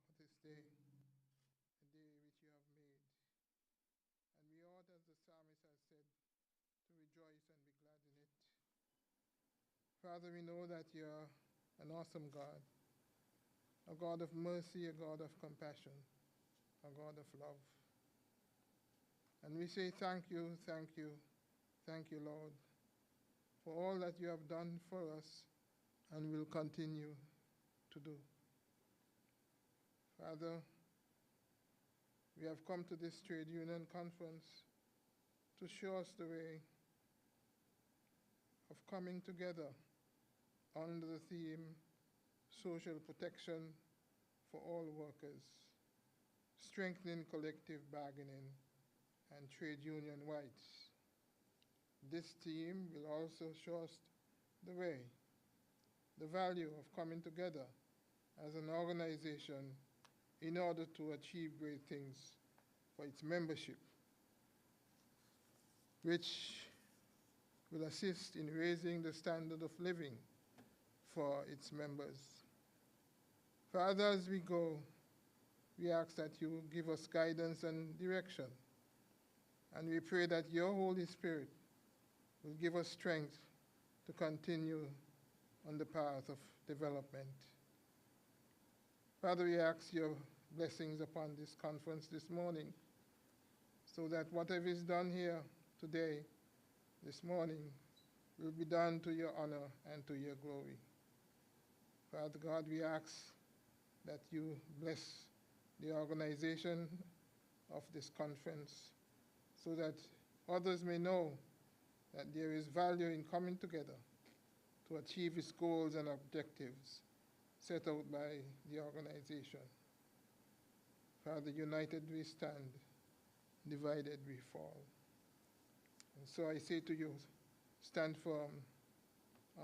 for this day, a day which you have made. And we ought, as the psalmist has said, to rejoice and be glad in it. Father, we know that you're an awesome God, a God of mercy, a God of compassion, a God of love. And we say thank you, thank you, thank you, Lord, for all that you have done for us and will continue to do. Father, we have come to this trade union conference to show us the way of coming together under the theme social protection for all workers, strengthening collective bargaining and trade union rights. This theme will also show us the way, the value of coming together as an organization in order to achieve great things for its membership, which will assist in raising the standard of living for its members. Father, as we go, we ask that you give us guidance and direction, and we pray that your Holy Spirit will give us strength to continue on the path of development. Father, we ask your blessings upon this conference this morning, so that whatever is done here today, this morning, will be done to your honor and to your glory. Father God, we ask that you bless the organization of this conference, so that others may know that there is value in coming together to achieve its goals and objectives set out by the organization. Father, united we stand, divided we fall. And so I say to you, stand firm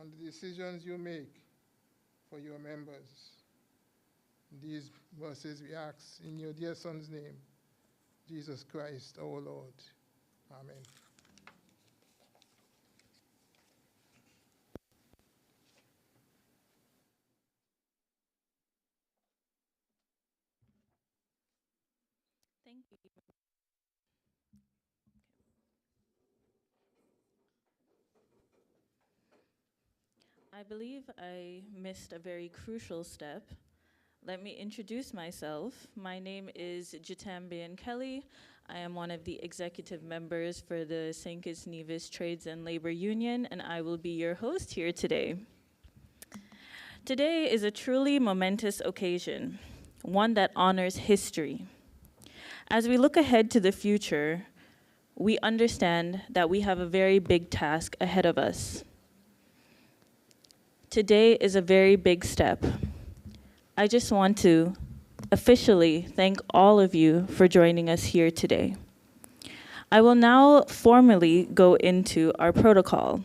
on the decisions you make for your members. These verses we ask in your dear Son's name, Jesus Christ, our Lord. Amen. Thank you. I believe I missed a very crucial step. Let me introduce myself. My name is Jitambian Kelly. I am one of the executive members for the St. Kitts Nevis Trades and Labor Union, and I will be your host here today. Today is a truly momentous occasion, one that honors history. As we look ahead to the future, we understand that we have a very big task ahead of us. Today is a very big step. I just want to officially thank all of you for joining us here today. I will now formally go into our protocol.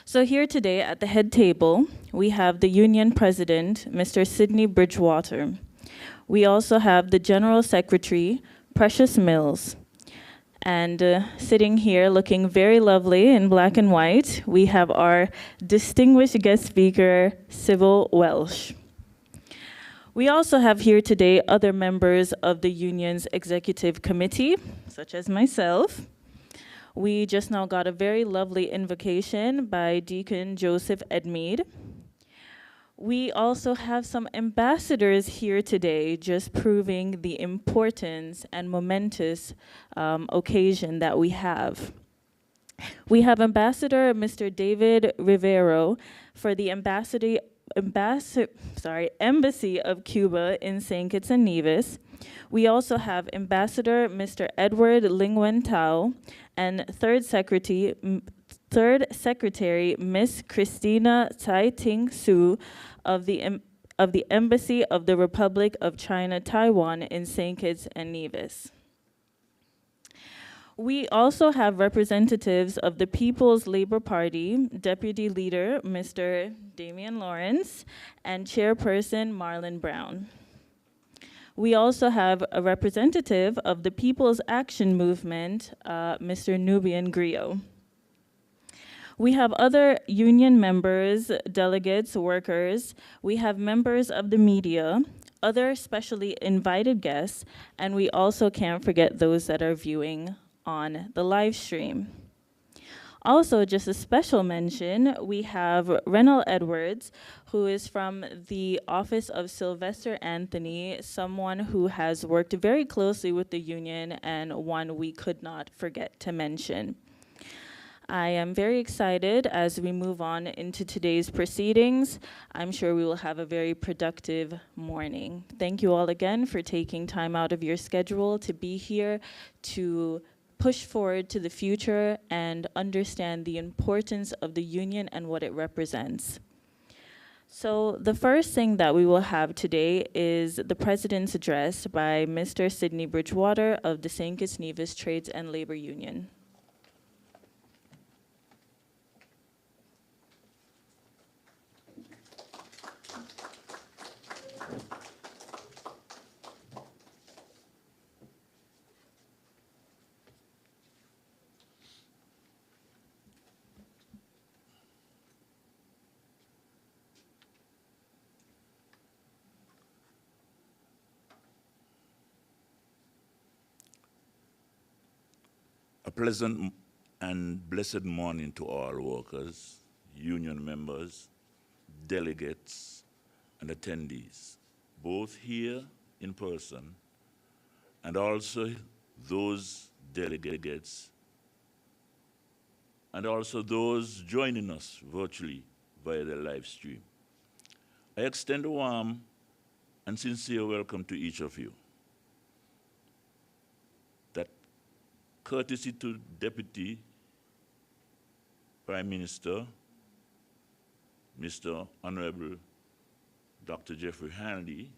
So here today at the head table, we have the union president, Mr. Sidney Bridgewater. We also have the general secretary, Precious Mills. And sitting here looking very lovely in black and white, we have our distinguished guest speaker, Sybil Welsh. We also have here today other members of the union's executive committee, such as myself. We just now got a very lovely invocation by Deacon Joseph Edmead. We also have some ambassadors here today, just proving the importance and momentous occasion that we have. We have Ambassador Mr. David Rivero for the Embassy of Cuba in St. Kitts and Nevis. We also have Ambassador Mr. Edward Lingwen Tao and Third Secretary Miss Christina Tai Ting Su of the Embassy of the Republic of China, Taiwan in St. Kitts and Nevis. We also have representatives of the People's Labor Party, Deputy Leader Mr. Damian Lawrence, and Chairperson Marlon Brown. We also have a representative of the People's Action Movement, Mr. Nubian Griot. We have other union members, delegates, workers. We have members of the media, other specially invited guests, and we also can't forget those that are viewing on the live stream. Also, just a special mention, we have Renal Edwards, who is from the office of Sylvester Anthony, someone who has worked very closely with the union and one we could not forget to mention. I am very excited as we move on into today's proceedings. I'm sure we will have a very productive morning. Thank you all again for taking time out of your schedule to be here to push forward to the future and understand the importance of the union and what it represents. So the first thing that we will have today is the President's address by Mr. Sidney Bridgewater of the St. Kitts Nevis Trades and Labor Union. A pleasant and blessed morning to all workers, union members, delegates, and attendees, both here in person and also those delegates and also those joining us virtually via the live stream. I extend a warm and sincere welcome to each of you. That courtesy to Deputy Prime Minister, Mr. Honorable Dr. Jeffrey Hanley,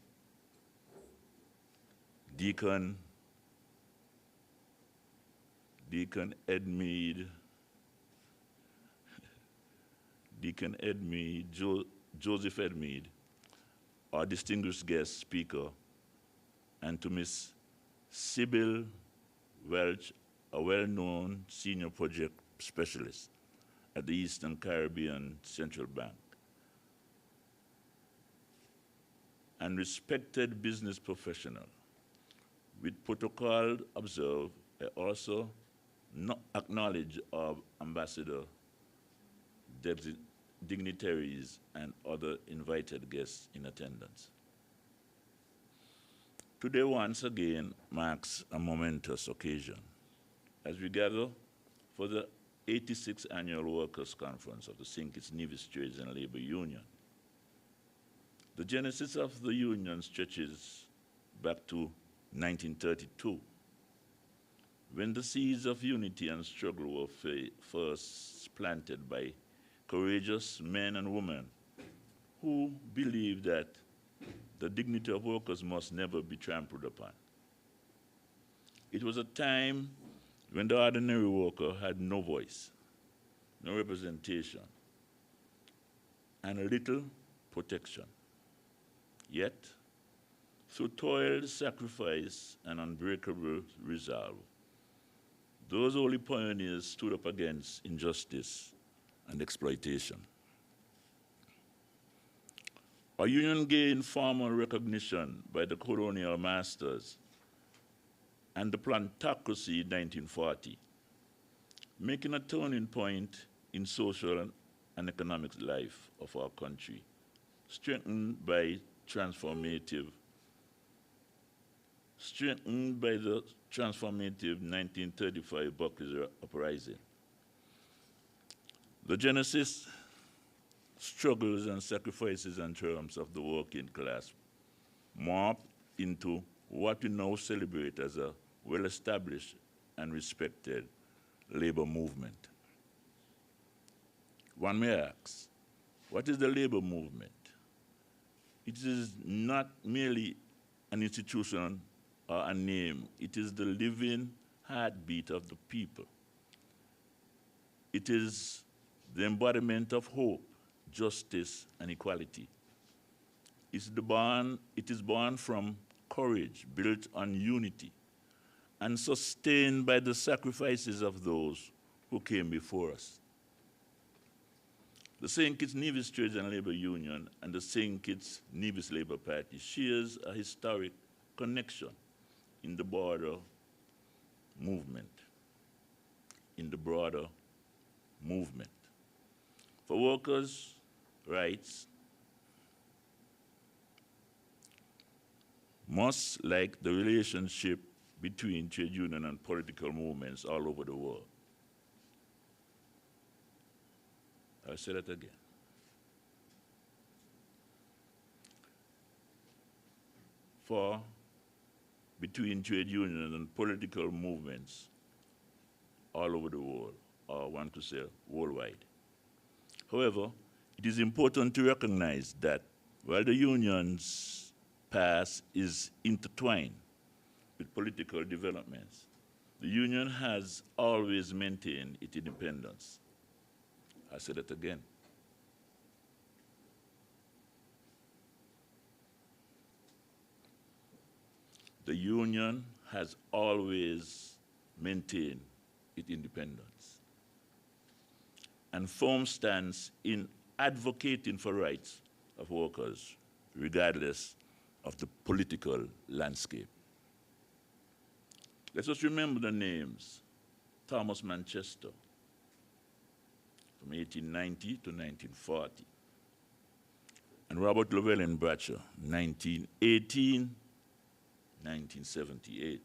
Deacon Edmead, Joseph Edmead, our distinguished guest speaker, and to Ms. Sybil Welch, a well-known senior project specialist at the Eastern Caribbean Central Bank, and respected business professional. With protocol observed, I also acknowledge our ambassador, dignitaries, and other invited guests in attendance. Today, once again, marks a momentous occasion as we gather for the 86th Annual Workers' Conference of the St. Kitts Nevis Trades and Labor Union. The genesis of the union stretches back to 1932, when the seeds of unity and struggle were first planted by courageous men and women who believed that the dignity of workers must never be trampled upon. It was a time when the ordinary worker had no voice, no representation, and little protection. Yet, through toil, sacrifice, and unbreakable resolve, those early pioneers stood up against injustice and exploitation. Our union gained formal recognition by the colonial masters and the plantocracy in 1940, making a turning point in social and economic life of our country, strengthened by the transformative 1935 Buckley Uprising. The genesis, struggles, and sacrifices and triumphs of the working class morphed into what we now celebrate as a well-established and respected labor movement. One may ask, what is the labor movement? It is not merely an institution or a name. It is the living heartbeat of the people. It is the embodiment of hope, justice, and equality. It is born from courage, built on unity, and sustained by the sacrifices of those who came before us. The St. Kitts Nevis Trades and Labor Union and the St. Kitts Nevis Labor Party shares a historic connection in the broader movement. For workers' rights, much like the relationship between trade union and political movements all over the world. I'll say that again. For between trade unions and political movements all over the world, or one could say worldwide. However, it is important to recognize that while the union's past is intertwined with political developments, the union has always maintained its independence. I say that again. The union has always maintained its independence and firm stance in advocating for rights of workers, regardless of the political landscape. Let us remember the names: Thomas Manchester, from 1890 to 1940, and Robert Llewellyn Bratcher, 1918, 1978.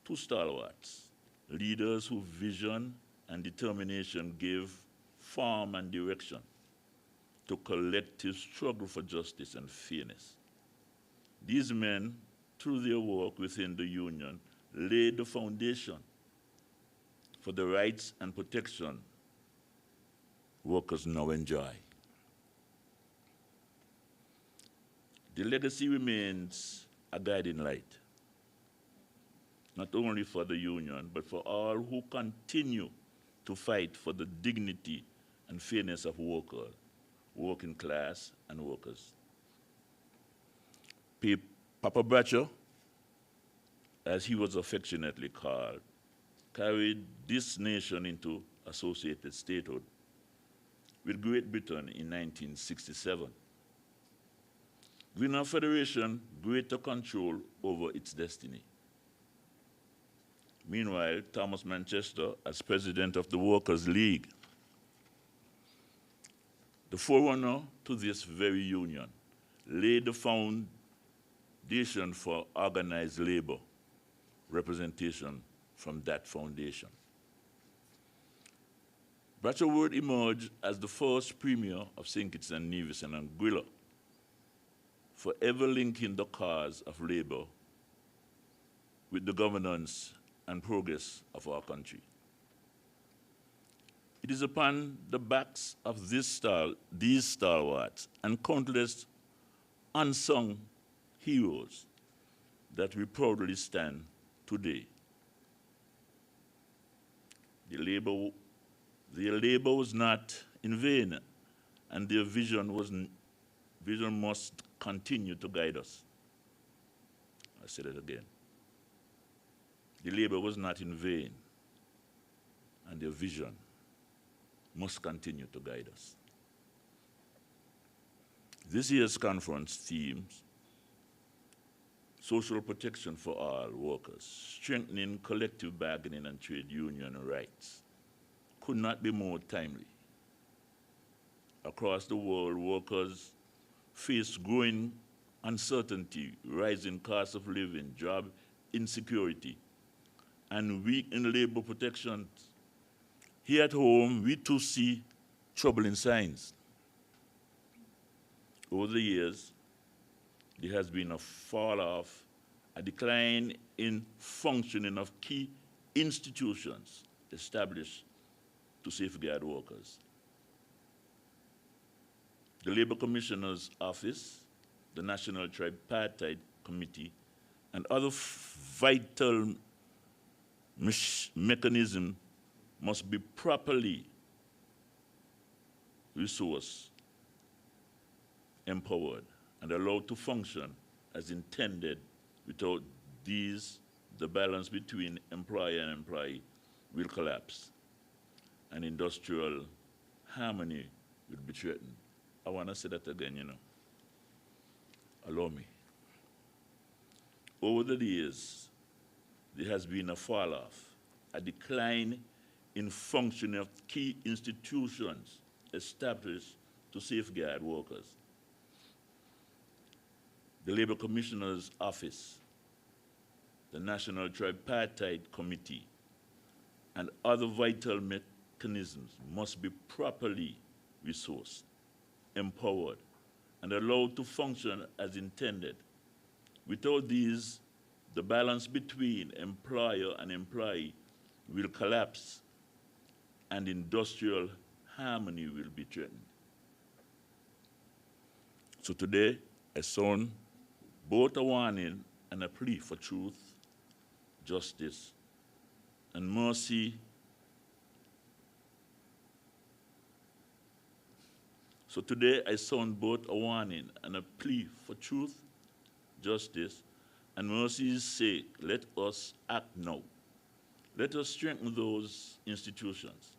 Two stalwarts, leaders whose vision and determination gave form and direction to collective struggle for justice and fairness. These men, through their work within the union, laid the foundation for the rights and protection workers now enjoy. The legacy remains a guiding light, not only for the union, but for all who continue to fight for the dignity and fairness of workers, working class and workers. Papa Bratcher, as he was affectionately called, carried this nation into associated statehood with Great Britain in 1967, giving our federation greater control over its destiny. Meanwhile, Thomas Manchester, as president of the Workers' League, the forerunner to this very union, laid the foundation for organized labor representation from that foundation. Bratcher would emerge as the first premier of St. Kitts and Nevis and Anguilla, forever linking the cause of labor with the governance and progress of our country. It is upon the backs of these stalwarts and countless unsung heroes that we proudly stand today. Their labor was not in vain, and their vision must continue to guide us. I said it again. The labor was not in vain, and their vision must continue to guide us. This year's conference themes: social protection for all workers, strengthening collective bargaining and trade union rights, could not be more timely. Across the world, workers face growing uncertainty, rising cost of living, job insecurity, and weak in labor protections. Here at home, we too see troubling signs. Over the years, there has been a fall off, a decline in functioning of key institutions established to safeguard workers. The Labor Commissioner's Office, the National Tripartite Committee, and other vital mechanisms must be properly resourced, empowered, and allowed to function as intended. Without these, the balance between employer and employee will collapse, and industrial harmony will be threatened. I want to say that again, Allow me. Over the years, there has been a fall off, a decline in functioning of key institutions established to safeguard workers. The Labor Commissioner's Office, the National Tripartite Committee, and other vital mechanisms must be properly resourced, empowered, and allowed to function as intended. Without these, the balance between employer and employee will collapse and industrial harmony will be threatened. So today, I sound both a warning and a plea for truth, justice, and mercy. So today, I sound both a warning and a plea for truth, justice, and mercy's sake. Let us act now. Let us strengthen those institutions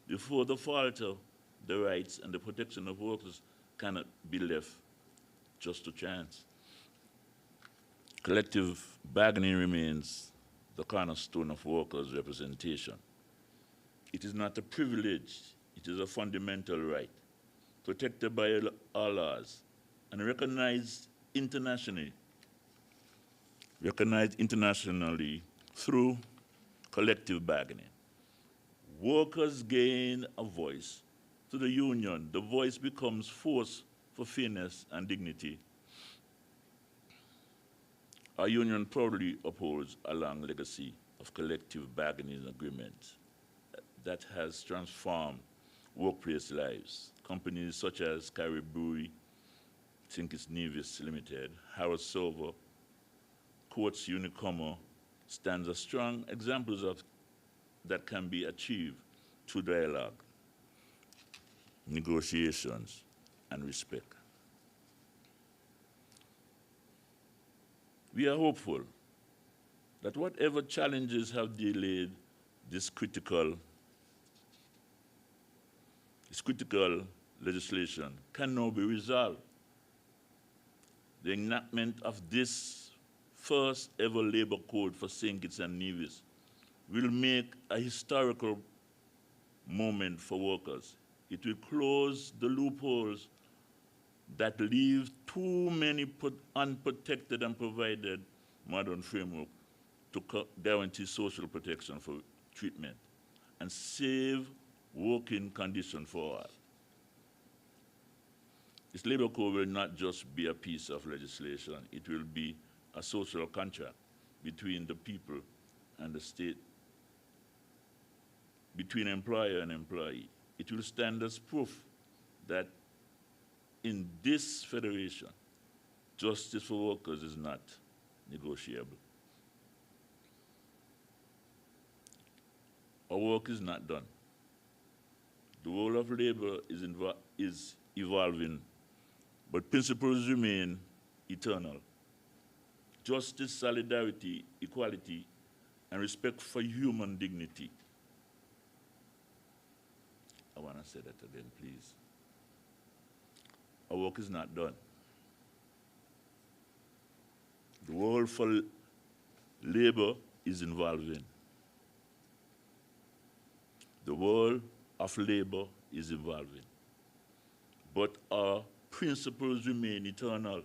before the falter, the rights and the protection of workers cannot be left just to chance. Collective bargaining remains the cornerstone of workers' representation. It is not a privilege, it is a fundamental right, protected by our laws and recognized internationally through collective bargaining. Workers gain a voice. To the union, the voice becomes force for fairness and dignity. Our union proudly upholds a long legacy of collective bargaining agreements that has transformed workplace lives. Companies such as Carrie Brewery, I think it's Nevis Limited, Harrow Silver, Courts Unicommer stands as strong examples of that can be achieved through dialogue, negotiations, and respect. We are hopeful that whatever challenges have delayed this critical legislation can now be resolved. The enactment of this first ever labor code for St. Kitts and Nevis will make a historical moment for workers. It will close the loopholes that leave too many unprotected and provided modern framework to guarantee social protection for treatment and save working conditions for all. This labor code will not just be a piece of legislation, it will be a social contract between the people and the state, between employer and employee. It will stand as proof that in this federation, justice for workers is not negotiable. Our work is not done. The role of labor is evolving, but principles remain eternal. Justice, solidarity, equality, and respect for human dignity. I want to say that again, please. Our work is not done. The world for labor is evolving. The world of labor is evolving. But our principles remain eternal.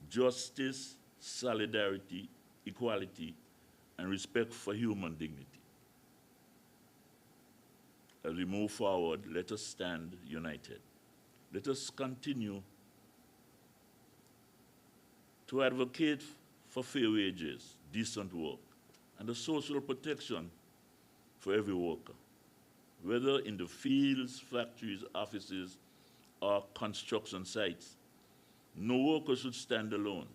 Justice, solidarity, equality, and respect for human dignity. As we move forward, let us stand united. Let us continue to advocate for fair wages, decent work, and the social protection for every worker, whether in the fields, factories, offices, or construction sites. No worker should stand alone.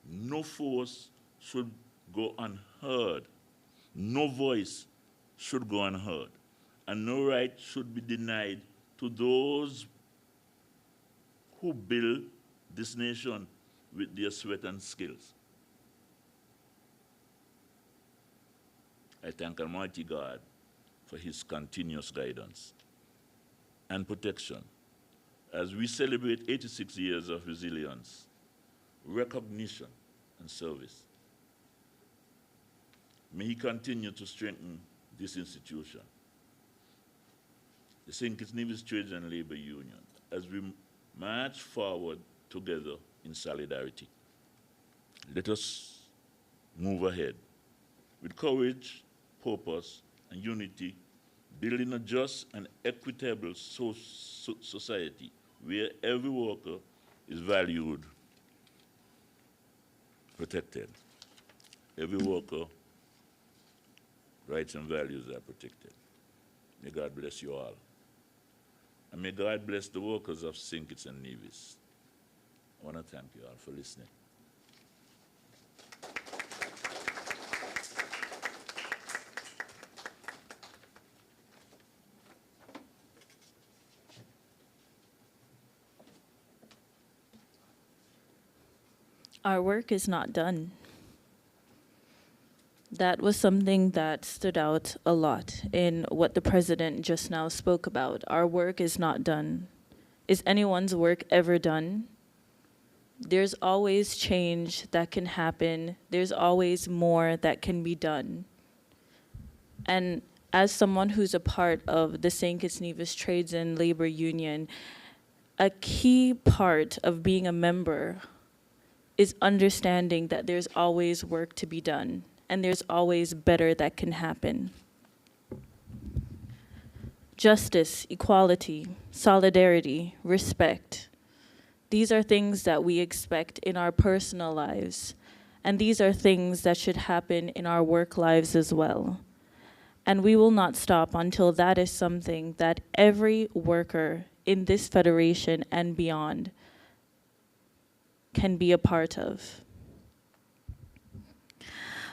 No force should go unheard. No voice should go unheard. And no right should be denied to those who build this nation with their sweat and skills. I thank Almighty God for his continuous guidance. and protection as we celebrate 86 years of resilience, recognition, and service. May he continue to strengthen this institution, the St. Kitts Nevis Trades and Labor Union, as we march forward together in solidarity. Let us move ahead with courage, purpose, and unity, building a just and equitable society where every worker is valued, protected. Every worker, rights and values are protected. May God bless you all. And may God bless the workers of St. Kitts and Nevis. I want to thank you all for listening. Our work is not done. That was something that stood out a lot in what the president just now spoke about. Our work is not done. Is anyone's work ever done? There's always change that can happen. There's always more that can be done. And as someone who's a part of the St. Kitts Nevis Trades and Labor Union, a key part of being a member is understanding that there's always work to be done and there's always better that can happen. Justice, equality, solidarity, respect. These are things that we expect in our personal lives, and these are things that should happen in our work lives as well. And we will not stop until that is something that every worker in this federation and beyond can be a part of.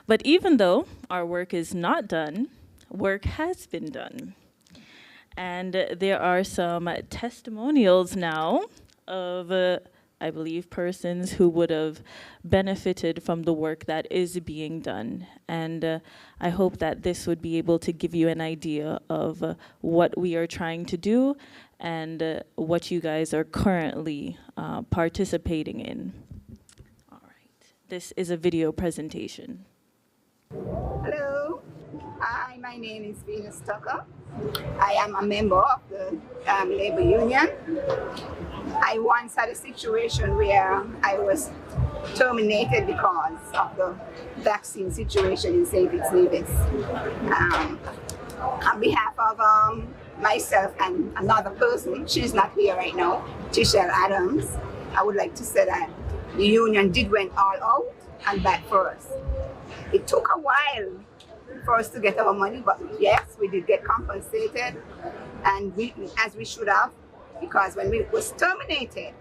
But even though our work is not done, work has been done. And there are some testimonials now of, I believe, persons who would have benefited from the work that is being done. And I hope that this would be able to give you an idea of what we are trying to do and what you guys are currently participating in. All right, this is a video presentation. Hello, hi, my name is Venus Tucker. I am a member of the labor union. I once had a situation where I was terminated because of the vaccine situation in St. Kitts Nevis. On behalf of myself and another person, she's not here right now, Tishel Adams, I would like to say that the union did went all out and back for us. It took a while for us to get our money, but yes, we did get compensated, and as we should have, because when we was terminated,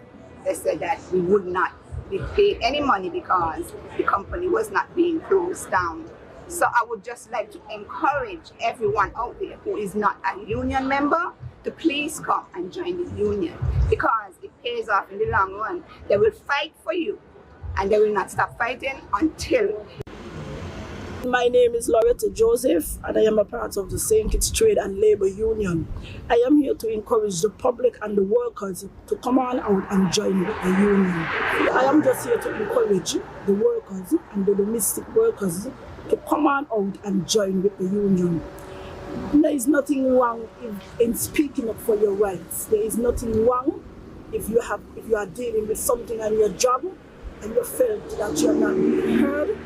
they said that we would not be paid any money because the company was not being closed down. So I would just like to encourage everyone out there who is not a union member to please come and join the union, because it pays off in the long run. They will fight for you, and they will not stop fighting until. My name is Loretta Joseph, and I am a part of the St. Kitts Trade and Labor Union. I am here to encourage the public and the workers to come on out and join the union. I am just here to encourage the workers and the domestic workers to come on out and join with the union. There is nothing wrong in speaking up for your rights. There is nothing wrong if you are dealing with something on your job and you felt that you are not being heard.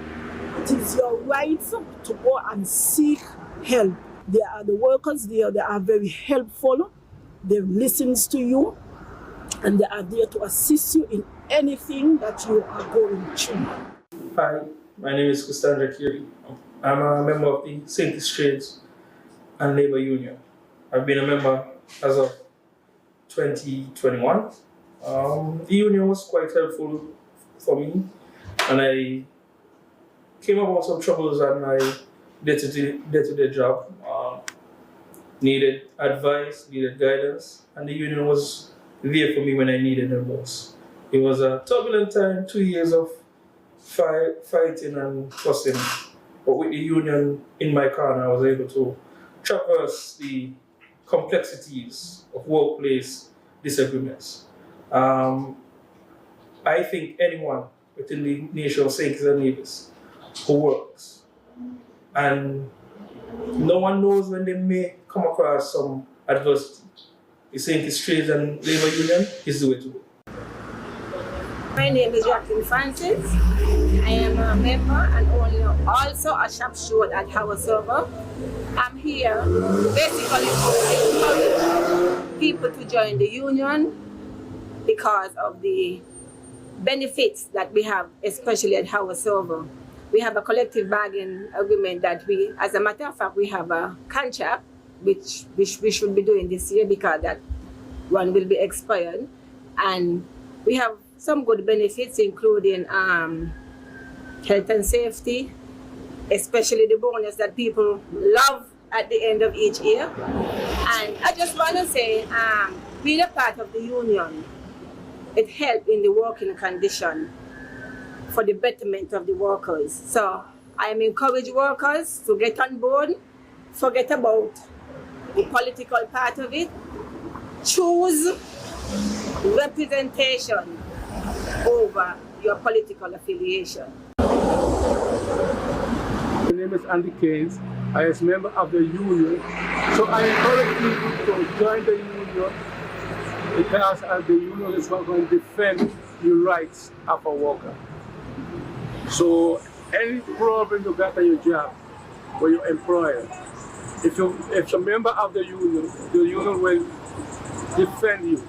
It is your right to go and seek help. There are the workers there, they are very helpful. They listen to you, and they are there to assist you in anything that you are going through. Hi, my name is Cassandra Kiri. I'm a member of the St. Kitts Trades and Labor Union. I've been a member as of 2021. The union was quite helpful for me, and I came about some troubles on my day-to-day job. Needed advice, needed guidance, and the union was there for me when I needed it most. It was a turbulent time, 2 years of fighting and fussing, but with the union in my corner, I was able to traverse the complexities of workplace disagreements. I think anyone within the nation of St. Kitts and Nevis who works and no one knows when they may come across some adversity. The St. Kitts Trades and Labor Union is the way to go. My name is Jacqueline Francis. I am a member and also a shop steward at Howard Server. I'm here basically to encourage people to join the union because of the benefits that we have, especially at Howard Server. We have a collective bargaining agreement that as a matter of fact, we have a contract which we should be doing this year because that one will be expired. And we have some good benefits, including health and safety, especially the bonus that people love at the end of each year. And I just want to say, being a part of the union, it helped in the working condition for the betterment of the workers. So I encourage workers to get on board, forget about the political part of it, choose representation over your political affiliation. My name is Andy Keynes. I am a member of the union. So I encourage people to join the union because the union is not going to defend the rights of a worker. So any problem you got at your job or your employer, if you're a member of the union will defend you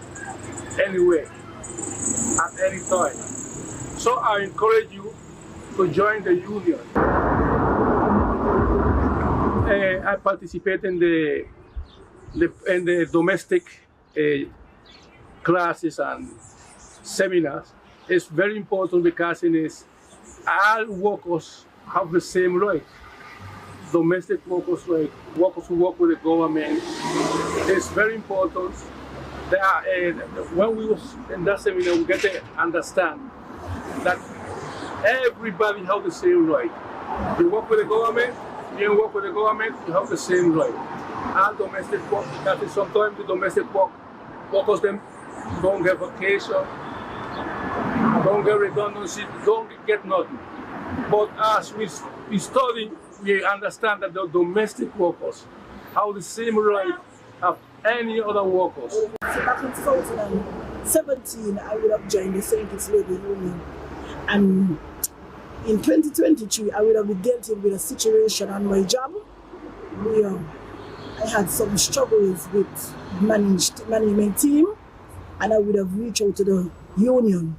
anyway, at any time. So I encourage you to join the union. I participate in the domestic classes and seminars. It's very important because it is all workers have the same right. Domestic workers, like workers who work with the government, it's very important that when we was in that seminar, we get to understand that everybody has the same right. You work with the government, you don't work with the government, you have the same right. And domestic work, that is sometimes the domestic workers them don't get vacation, don't get redundancy, don't get nothing. But as we study, we understand that the domestic workers have the same right as any other workers. So back in 2017, I would have joined the St. Kitts Labor Union. And in 2023, I would have been dealing with a situation on my job where I had some struggles with management team, and I would have reached out to the union.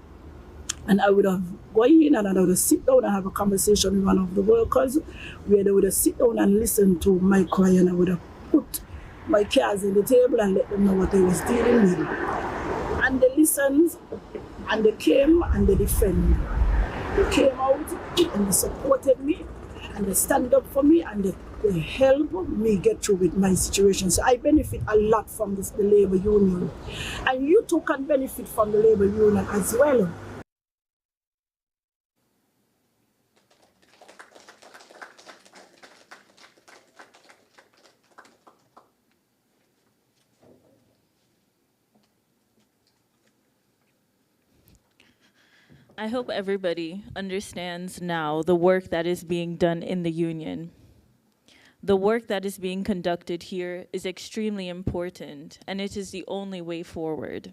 And I would have gone in and I would have sit down and have a conversation with one of the workers where they would have sit down and listen to my cry, and I would have put my cards on the table and let them know what I was dealing with. And they listened and they came and they defended. They came out and they supported me and they stand up for me and they help me get through with my situation. So I benefit a lot from the labor union. And you too can benefit from the labor union as well. I hope everybody understands now the work that is being done in the union. The work that is being conducted here is extremely important, and it is the only way forward.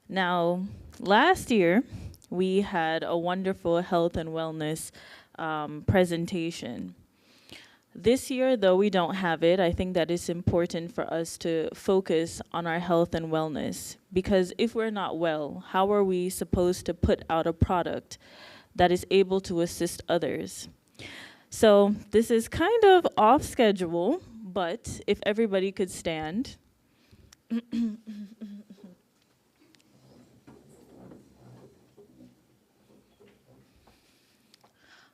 Now, last year, we had a wonderful health and wellness presentation. This year, though we don't have it, I think that it's important for us to focus on our health and wellness, because if we're not well, how are we supposed to put out a product that is able to assist others? So this is kind of off schedule, but if everybody could stand.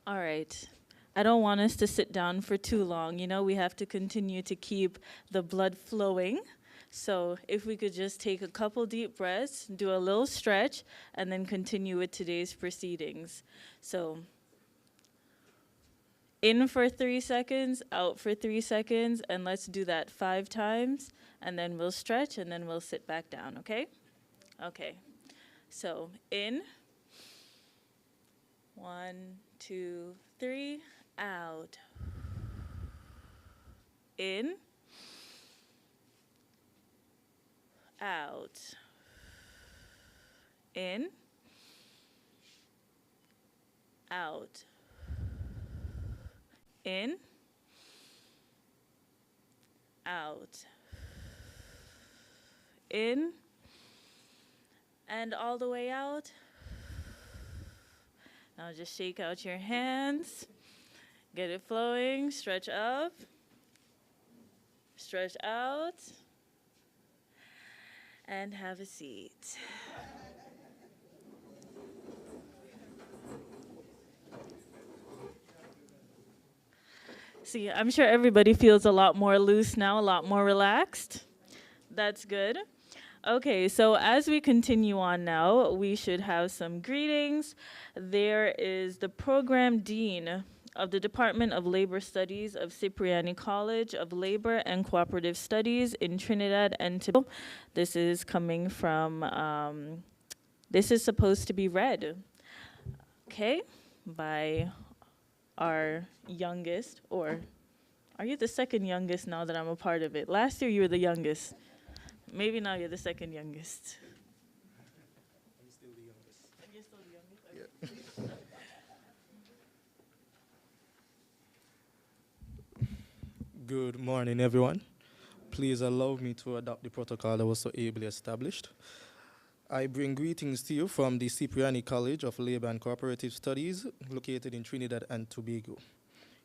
All right. I don't want us to sit down for too long. You know, we have to continue to keep the blood flowing. So if we could just take a couple deep breaths, do a little stretch, and then continue with today's proceedings. So In for 3 seconds, out for 3 seconds, and let's do that 5 times, and then we'll stretch, and then we'll sit back down, okay? Okay. So, in. 1, 2, 3, out. In. Out. In. Out. In. Out. In. And all the way out. Now just shake out your hands. Get it flowing. Stretch up. Stretch out. And have a seat. See, I'm sure everybody feels a lot more loose now, a lot more relaxed. That's good. Okay, so as we continue on now, we should have some greetings. There is the program dean of the Department of Labor Studies of Cipriani College of Labor and Cooperative Studies in Trinidad and Tobago. This is coming from, this is supposed to be read, okay, by our youngest, or are you the second youngest now that I'm a part of it? Last year you were the youngest. Maybe now you're the second youngest. I'm still the youngest. And you're still the youngest? Yeah. Good morning, everyone. Please allow me to adopt the protocol that was so ably established. I bring greetings to you from the Cipriani College of Labor and Cooperative Studies, located in Trinidad and Tobago.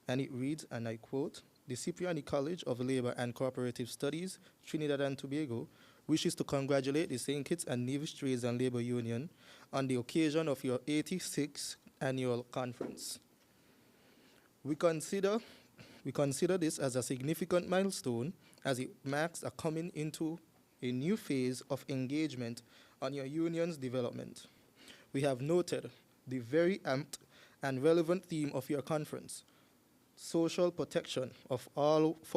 And it reads, and I quote, "The Cipriani College of Labor and Cooperative Studies, Trinidad and Tobago, wishes to congratulate the St. Kitts and Nevis Trades and Labor Union on the occasion of your 86th annual conference. We consider this as a significant milestone as it marks a coming into a new phase of engagement on your union's development. We have noted the very apt and relevant theme of your conference, social protection for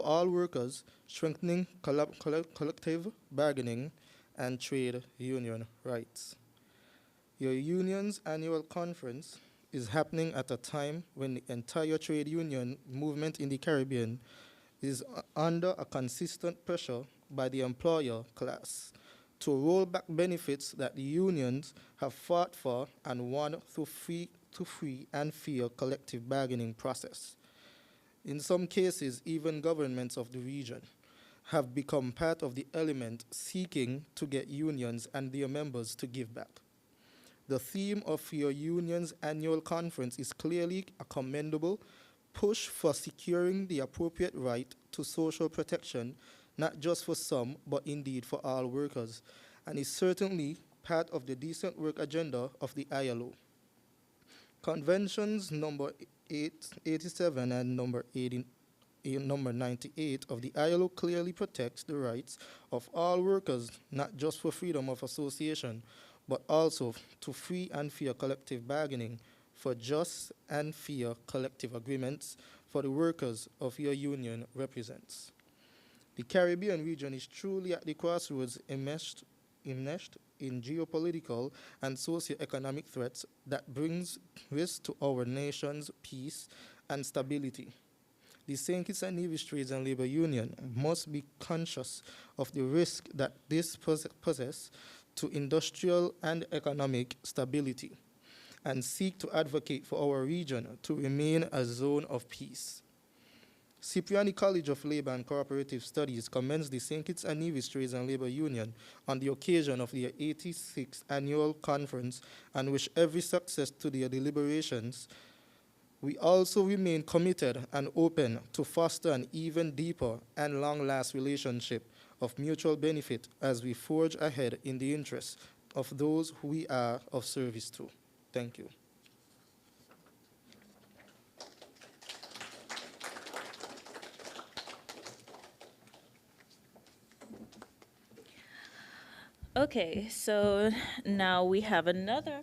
all workers, strengthening collective bargaining and trade union rights. Your union's annual conference is happening at a time when the entire trade union movement in the Caribbean is under a consistent pressure by the employer class to roll back benefits that the unions have fought for and won through free and fair collective bargaining process. In some cases, even governments of the region have become part of the element seeking to get unions and their members to give back. The theme of your union's annual conference is clearly a commendable push for securing the appropriate right to social protection, not just for some, but indeed for all workers, and is certainly part of the decent work agenda of the ILO. Conventions number 87 and number 98 of the ILO clearly protects the rights of all workers, not just for freedom of association, but also to free and fair collective bargaining for just and fair collective agreements for the workers of your union represents. The Caribbean region is truly at the crossroads, enmeshed in geopolitical and socioeconomic threats that brings risk to our nation's peace and stability. The St. Kitts and Nevis Trades and Labor Union must be conscious of the risk that this poses to industrial and economic stability and seek to advocate for our region to remain a zone of peace. Cipriani College of Labor and Cooperative Studies commends the St. Kitts and Nevis Trades and Labor Union on the occasion of their 86th annual conference and wish every success to their deliberations. We also remain committed and open to foster an even deeper and long-lasting relationship of mutual benefit as we forge ahead in the interests of those who we are of service to. Thank you. Okay, so now we have another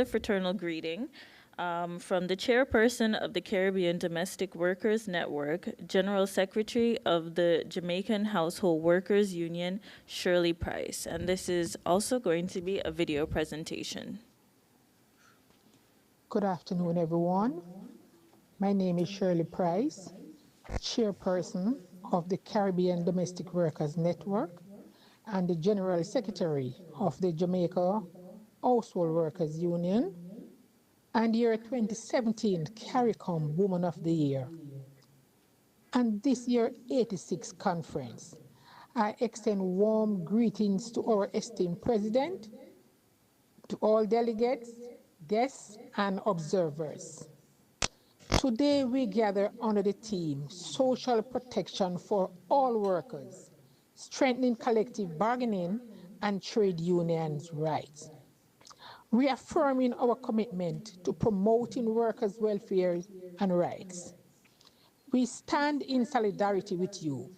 fraternal greeting. From the chairperson of the Caribbean Domestic Workers Network, General Secretary of the Jamaican Household Workers Union, Shirley Price. And this is also going to be a video presentation. Good afternoon, everyone. My name is Shirley Price, chairperson of the Caribbean Domestic Workers Network and the General Secretary of the Jamaica Household Workers Union, and your 2017 CARICOM Woman of the Year, and this year 86th conference. I extend warm greetings to our esteemed President, to all delegates, guests, and observers. Today we gather under the theme, Social Protection for All Workers, Strengthening Collective Bargaining and Trade Unions' Rights. Reaffirming our commitment to promoting workers' welfare and rights. We stand in solidarity with you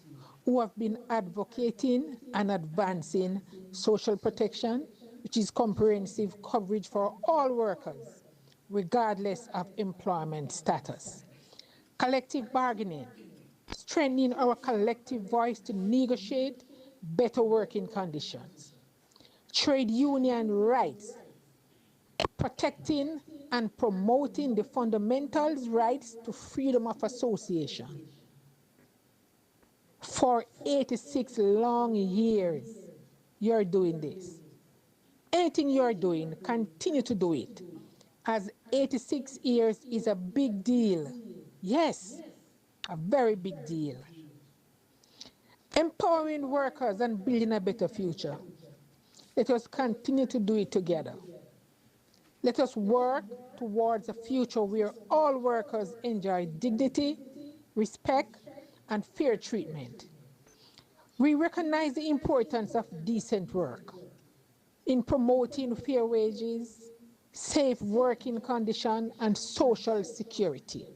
who have been advocating and advancing social protection, which is comprehensive coverage for all workers, regardless of employment status. Collective bargaining, strengthening our collective voice to negotiate better working conditions. Trade union rights, protecting and promoting the fundamental rights to freedom of association. For 86 long years, you're doing this. Anything you're doing, continue to do it, as 86 years is a big deal. Yes, a very big deal. Empowering workers and building a better future. Let us continue to do it together. Let us work towards a future where all workers enjoy dignity, respect, and fair treatment. We recognize the importance of decent work in promoting fair wages, safe working conditions, and social security.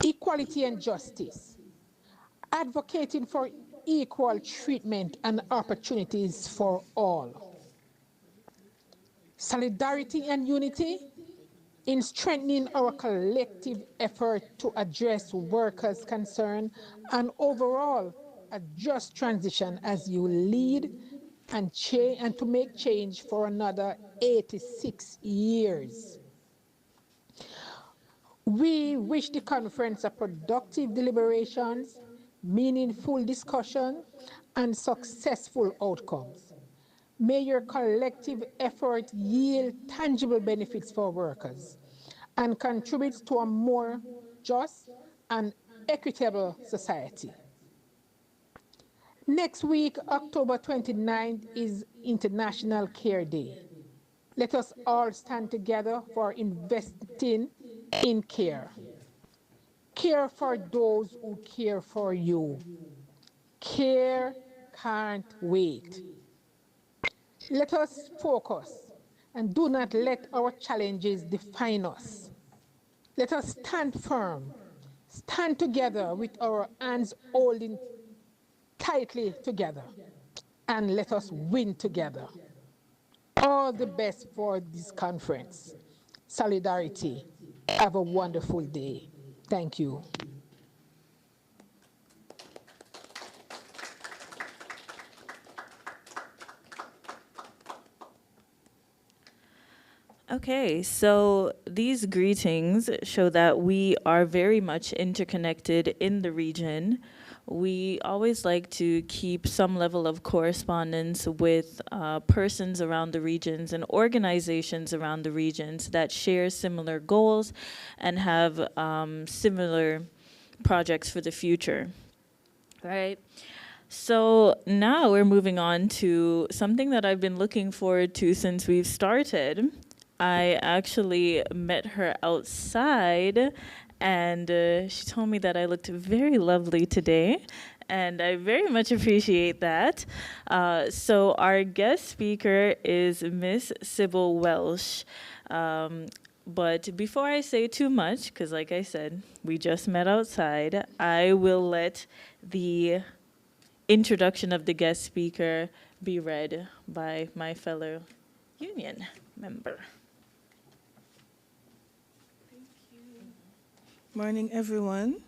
Equality and justice, advocating for equal treatment and opportunities for all. Solidarity and unity in strengthening our collective effort to address workers' concerns and overall a just transition as you lead and to make change for another 86 years. We wish the conference a productive deliberations, meaningful discussion, and successful outcomes. May your collective effort yield tangible benefits for workers and contribute to a more just and equitable society. Next week, October 29th, is International Care Day. Let us all stand together for investing in care. Care for those who care for you. Care can't wait. Let us focus and do not let our challenges define us. Let us stand firm, stand together with our hands holding tightly together, and let us win together. All the best for this conference. Solidarity. Have a wonderful day. Thank you. Okay, so these greetings show that we are very much interconnected in the region. We always like to keep some level of correspondence with persons around the regions and organizations around the regions that share similar goals and have similar projects for the future, right? So now we're moving on to something that I've been looking forward to since we've started. I actually met her outside, and she told me that I looked very lovely today, and I very much appreciate that. So our guest speaker is Miss Sybil Welsh. But before I say too much, because like I said, we just met outside, I will let the introduction of the guest speaker be read by my fellow union member. Morning, everyone.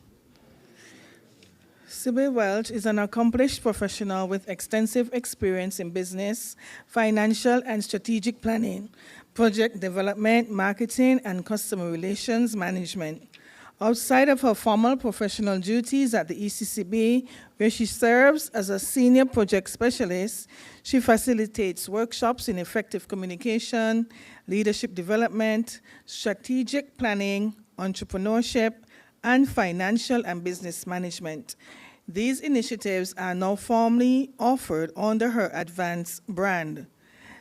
Sybil Welch is an accomplished professional with extensive experience in business, financial and strategic planning, project development, marketing, and customer relations management. Outside of her formal professional duties at the ECCB, where she serves as a senior project specialist, she facilitates workshops in effective communication, leadership development, strategic planning, entrepreneurship, and financial and business management. These initiatives are now formally offered under her advanced brand.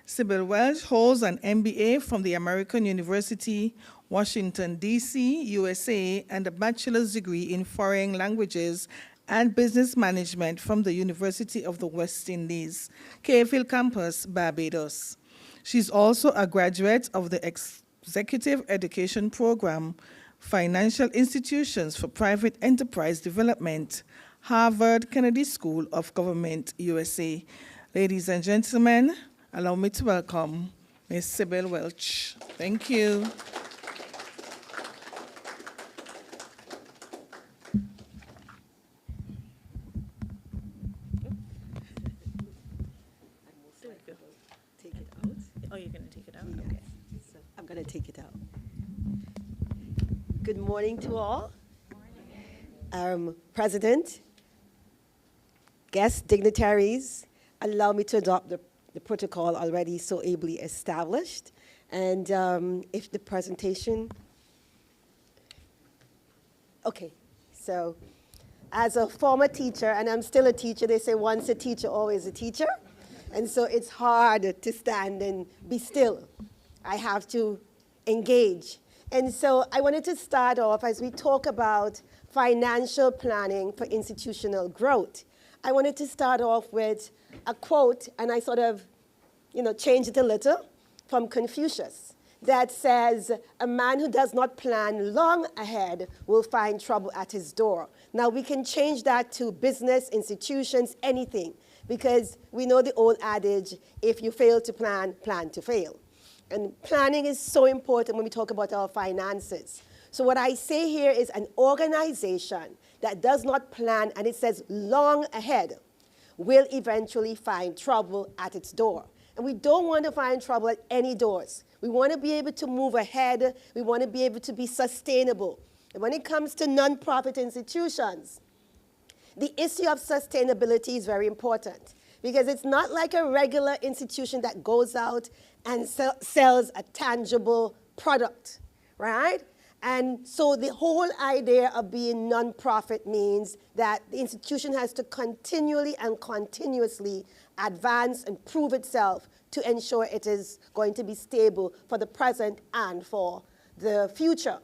Sybil Welch holds an MBA from the American University, Washington, D.C., USA, and a bachelor's degree in foreign languages and business management from the University of the West Indies, Cave Hill Campus, Barbados. She's also a graduate of the Executive Education Program, Financial Institutions for Private Enterprise Development, Harvard Kennedy School of Government, USA. Ladies and gentlemen, allow me to welcome Ms. Sybil Welch. Thank you. Take it out. Oh, you're going to take it out? Yes. Okay. So I'm going to take it out. Good morning to all. President, guests, dignitaries, allow me to adopt the protocol already so ably established. And if the presentation, okay, so as a former teacher, and I'm still a teacher, they say once a teacher, always a teacher. And so it's hard to stand and be still. I have to engage. And so I wanted to start off as we talk about financial planning for institutional growth. I wanted to start off with a quote, and I sort of, changed it a little from Confucius that says, "A man who does not plan long ahead will find trouble at his door." Now we can change that to business, institutions, anything, because we know the old adage, if you fail to plan, plan to fail. And planning is so important when we talk about our finances. So what I say here is an organization that does not plan, and it says long ahead, will eventually find trouble at its door. And we don't want to find trouble at any doors. We want to be able to move ahead. We want to be able to be sustainable. And when it comes to nonprofit institutions, the issue of sustainability is very important, because it's not like a regular institution that goes out and sells a tangible product, right? And so the whole idea of being nonprofit means that the institution has to continually and continuously advance and prove itself to ensure it is going to be stable for the present and for the future.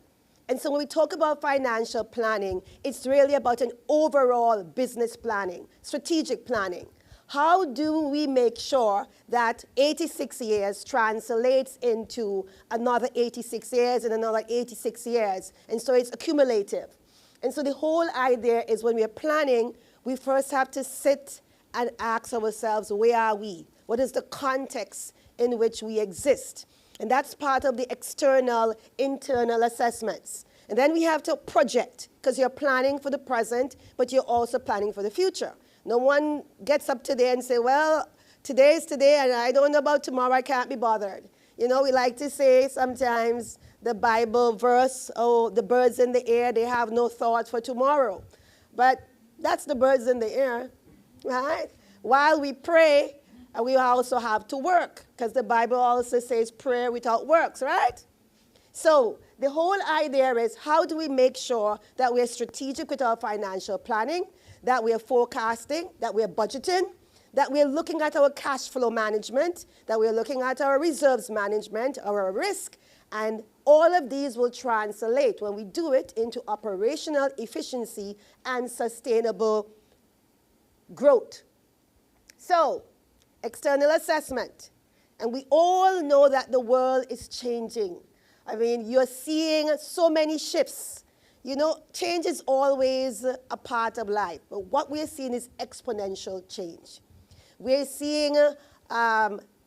And so when we talk about financial planning, it's really about an overall business planning, strategic planning. How do we make sure that 86 years translates into another 86 years and another 86 years? And so it's accumulative. And so the whole idea is when we are planning, we first have to sit and ask ourselves, where are we? What is the context in which we exist? And that's part of the external, internal assessments. And then we have to project, because you're planning for the present, but you're also planning for the future. No one gets up today and say, well, today is today, and I don't know about tomorrow, I can't be bothered. We like to say sometimes the Bible verse, oh, the birds in the air, they have no thought for tomorrow. But that's the birds in the air, right? While we pray, we also have to work, because the Bible also says prayer without works, right? So the whole idea is, how do we make sure that we're strategic with our financial planning, that we're forecasting, that we're budgeting, that we're looking at our cash flow management, that we're looking at our reserves management, our risk, and all of these will translate when we do it into operational efficiency and sustainable growth. So, external assessment. And we all know that the world is changing. I mean, you're seeing so many shifts. Change is always a part of life, but what we're seeing is exponential change. We're seeing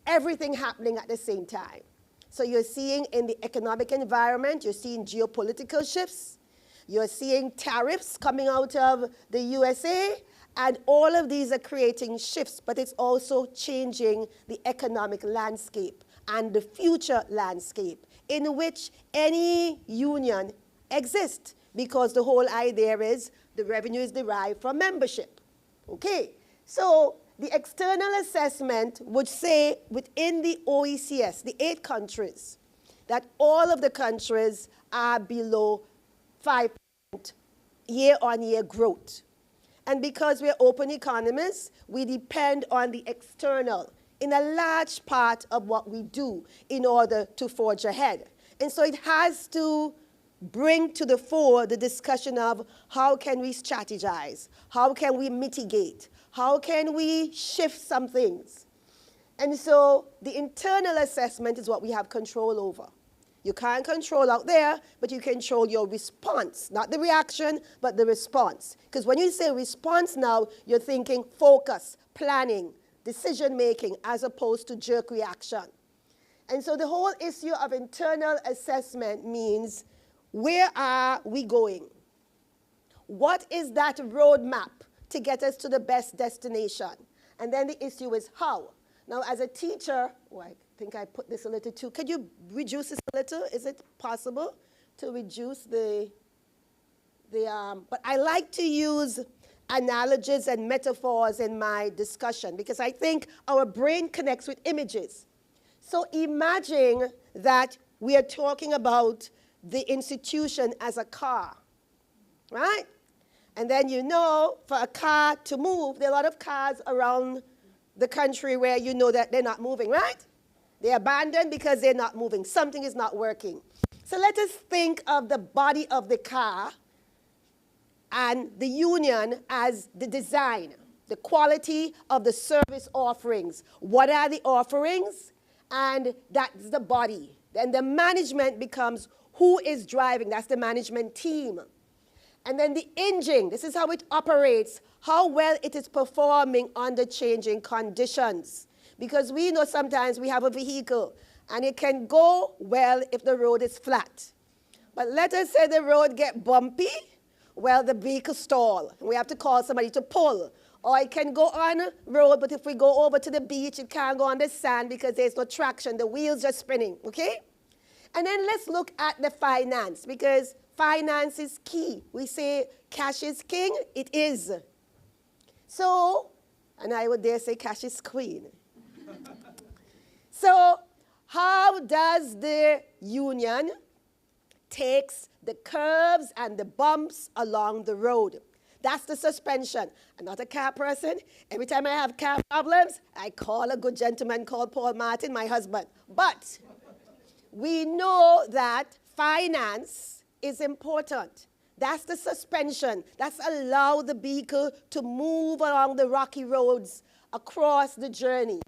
everything happening at the same time. So you're seeing in the economic environment, you're seeing geopolitical shifts, You're seeing tariffs coming out of the USA, and all of these are creating shifts, but it's also changing the economic landscape and the future landscape in which any union exists, because the whole idea is the revenue is derived from membership. Okay, so the external assessment would say within the OECS, the 8 countries, that all of the countries are below 5% year-on-year growth. And because we're open economies, we depend on the external in a large part of what we do in order to forge ahead. And so it has to bring to the fore the discussion of how can we strategize, how can we mitigate, how can we shift some things. And so the internal assessment is what we have control over. You can't control out there, but you control your response. Not the reaction, but the response. Because when you say response now, you're thinking focus, planning, decision-making, as opposed to jerk reaction. And so the whole issue of internal assessment means, where are we going? What is that roadmap to get us to the best destination? And then the issue is how. Now, as a teacher, I think I put this a little too. Could you reduce this a little? Is it possible to reduce but I like to use analogies and metaphors in my discussion because I think our brain connects with images. So imagine that we are talking about the institution as a car, right? And then you know, for a car to move, there are a lot of cars around the country where you know that they're not moving, right? They're abandoned because they're not moving. Something is not working. So let us think of the body of the car and the union as the design, the quality of the service offerings. What are the offerings? And that's the body. Then the management becomes who is driving. That's the management team. And then the engine, this is how it operates, how well it is performing under changing conditions. Because we know sometimes we have a vehicle and it can go well if the road is flat. But let us say the road get bumpy, well, the vehicle stall. We have to call somebody to pull. Or it can go on a road, but if we go over to the beach, it can't go on the sand because there's no traction. The wheels are spinning, okay? And then let's look at the finance, because finance is key. We say cash is king, it is. So, and I would dare say cash is queen. So, how does the union takes the curves and the bumps along the road? That's the suspension. I'm not a car person. Every time I have car problems, I call a good gentleman called Paul Martin, my husband. But we know that finance is important. That's the suspension. That's allow the vehicle to move along the rocky roads across the journey.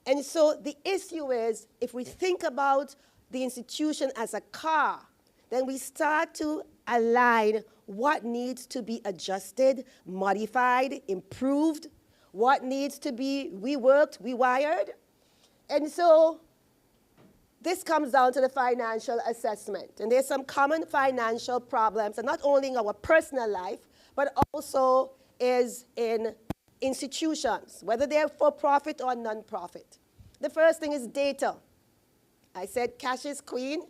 And so the issue is, if we think about the institution as a car, then we start to align what needs to be adjusted, modified, improved, what needs to be reworked, rewired. And so this comes down to the financial assessment. And there's some common financial problems, and not only in our personal life, but also is in institutions, whether they're for-profit or non-profit. The first thing is data. I said cash is queen,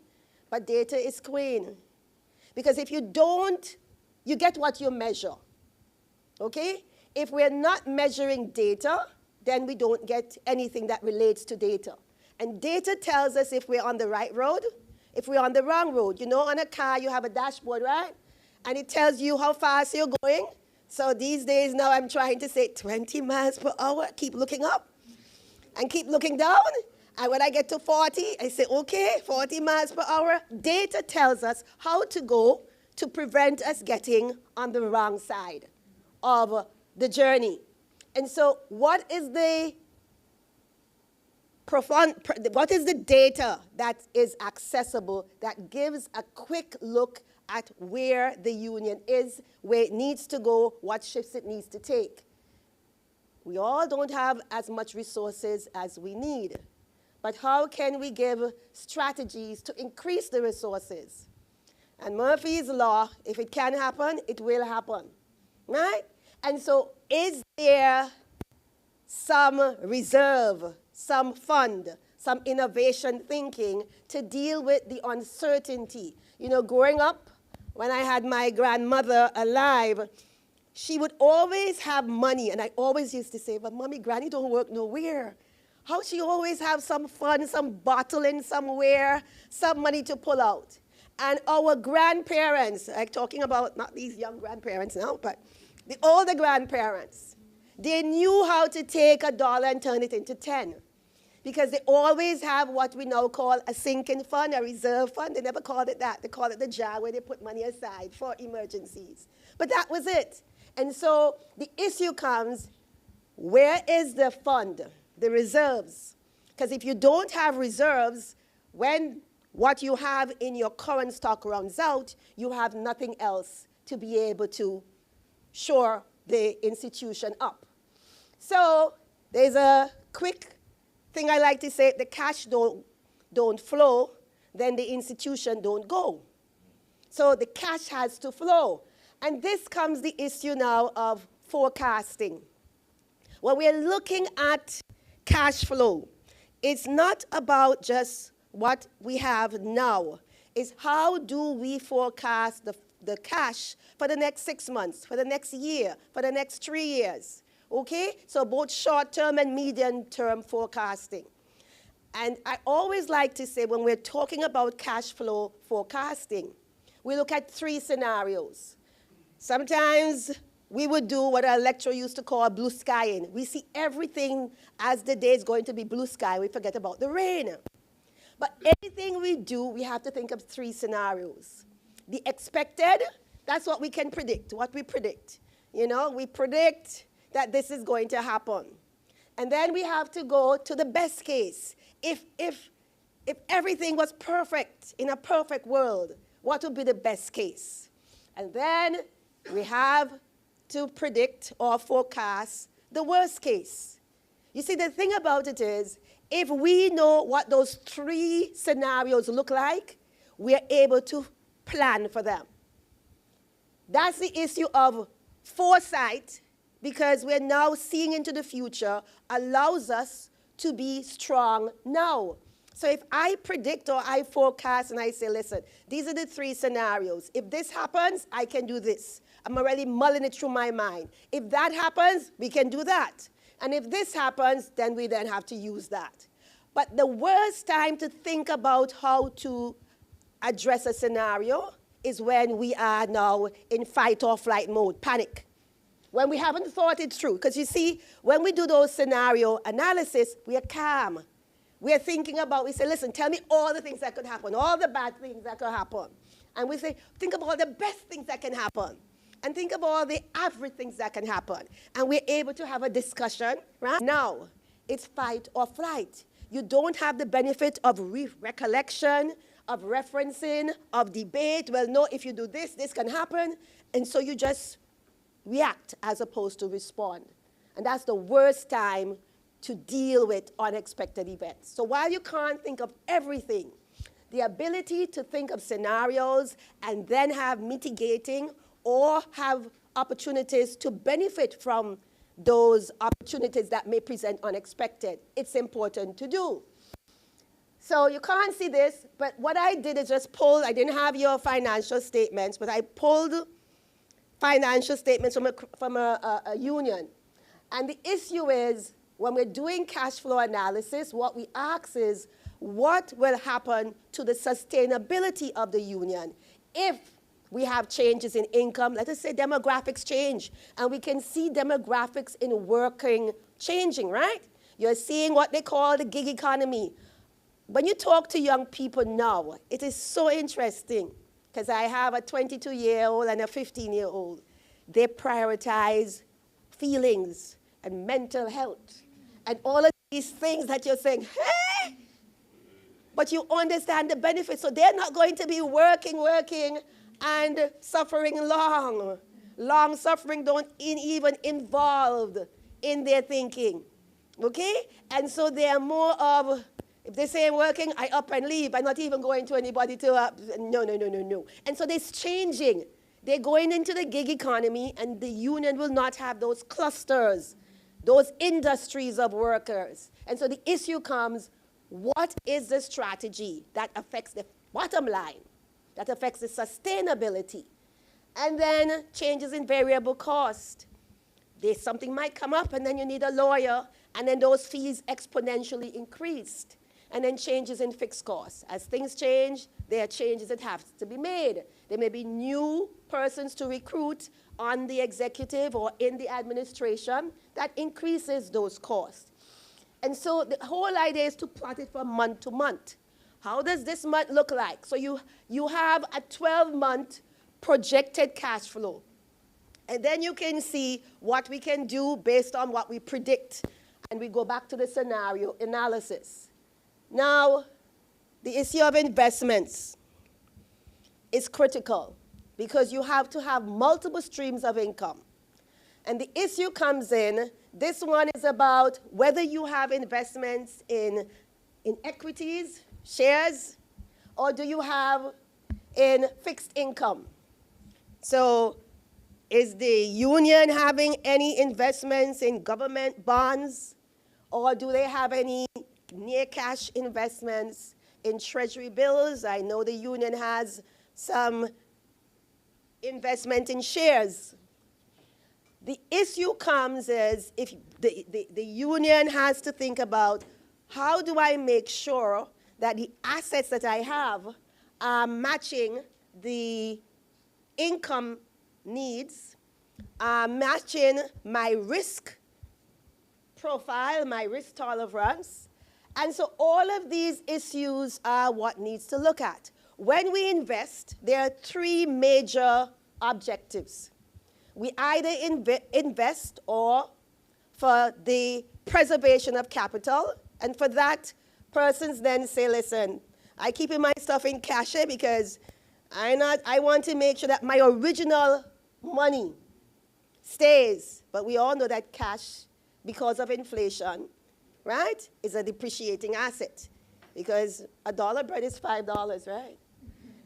but data is queen. Because if you don't, you get what you measure, okay? If we're not measuring data, then we don't get anything that relates to data. And data tells us if we're on the right road, if we're on the wrong road. You know, on a car, you have a dashboard, right? And it tells you how fast you're going. So these days now, I'm trying to say 20 miles per hour. Keep looking up and keep looking down. And when I get to 40, I say, okay, 40 miles per hour. Data tells us how to go to prevent us getting on the wrong side of the journey. And so what is the data that is accessible that gives a quick look at where the union is, where it needs to go, what shifts it needs to take? We all don't have as much resources as we need. But how can we give strategies to increase the resources? And Murphy's Law, if it can happen, it will happen, right? And so is there some reserve, some fund, some innovation thinking to deal with the uncertainty? You know, growing up, when I had my grandmother alive, she would always have money, and I always used to say, but Mommy, Granny don't work nowhere. How she always have some fun, some bottling somewhere, some money to pull out. And our grandparents, like talking about not these young grandparents now, but the older grandparents, they knew how to take $1 and turn it into 10. Because they always have what we now call a sinking fund, a reserve fund. They never called it that. They called it the jar where they put money aside for emergencies. But that was it. And so the issue comes, where is the fund, the reserves? Because if you don't have reserves, when what you have in your current stock runs out, you have nothing else to be able to shore the institution up. So there's a quick thing I like to say: the cash don't flow, then the institution don't go. So the cash has to flow. And this comes the issue now of forecasting. When we're looking at cash flow, it's not about just what we have now. It's how do we forecast the cash for the next 6 months, for the next year, for the next 3 years. Okay? So both short-term and medium-term forecasting. And I always like to say, when we're talking about cash flow forecasting, we look at 3 scenarios. Sometimes we would do what our lecturer used to call blue skying. We see everything as the day is going to be blue sky. We forget about the rain. But anything we do, we have to think of 3 scenarios. The expected, that's what we can predict, what we predict. You know, we predict that this is going to happen. And then we have to go to the best case. If everything was perfect in a perfect world, what would be the best case? And then we have to predict or forecast the worst case. You see, the thing about it is, if we know what those 3 scenarios look like, we are able to plan for them. That's the issue of foresight, because we're now seeing into the future, allows us to be strong now. So if I predict or I forecast and I say, listen, these are the 3 scenarios. If this happens, I can do this. I'm already mulling it through my mind. If that happens, we can do that. And if this happens, then we then have to use that. But the worst time to think about how to address a scenario is when we are now in fight or flight mode, panic. When we haven't thought it through. Because you see, when we do those scenario analysis, we are calm. We are thinking about, we say, listen, tell me all the things that could happen, all the bad things that could happen. And we say, think of all the best things that can happen. And think of all the average things that can happen. And we're able to have a discussion, right? Now, it's fight or flight. You don't have the benefit of recollection, of referencing, of debate. Well, no, if you do this, this can happen. And so you just react as opposed to respond. And that's the worst time to deal with unexpected events. So while you can't think of everything, the ability to think of scenarios and then have mitigating or have opportunities to benefit from those opportunities that may present unexpected, it's important to do. So you can't see this, but what I did is just pull, I didn't have your financial statements, but I pulled financial statements from a union. And the issue is, when we're doing cash flow analysis, what we ask is, what will happen to the sustainability of the union if we have changes in income? Let us say demographics change, and we can see demographics in working changing, right? You're seeing what they call the gig economy. When you talk to young people now, it is so interesting, because I have a 22-year-old and a 15-year-old. They prioritize feelings and mental health and all of these things that you're saying, hey, but you understand the benefits. So they're not going to be working, and suffering long. Long suffering don't even involved in their thinking, okay? And so they are more of, If they say I'm working, I up and leave. I'm not even going to anybody to, no. And so it's changing. They're going into the gig economy, and the union will not have those clusters, those industries of workers. And so the issue comes, what is the strategy that affects the bottom line, that affects the sustainability? And then changes in variable cost. Something might come up, and then you need a lawyer, and then those fees exponentially increased. And then changes in fixed costs. As things change, there are changes that have to be made. There may be new persons to recruit on the executive or in the administration that increases those costs. And so the whole idea is to plot it from month to month. How does this month look like? So you have a 12-month projected cash flow. And then you can see what we can do based on what we predict. And we go back to the scenario analysis. Now, the issue of investments is critical because you have to have multiple streams of income. And the issue comes in, this one is about whether you have investments in equities, shares, or do you have in fixed income. So is the union having any investments in government bonds, or do they have any near cash investments in treasury bills? I know the union has some investment in shares. The issue comes is if the union has to think about, how do I make sure that the assets that I have are matching the income needs, are matching my risk profile, my risk tolerance. And so all of these issues are what needs to look at. When we invest, there are three major objectives. We either invest or for the preservation of capital, and for that, persons then say, listen, I keep my stuff in cash because I want to make sure that my original money stays. But we all know that cash, because of inflation, right, is a depreciating asset. Because a dollar bread is $5, right?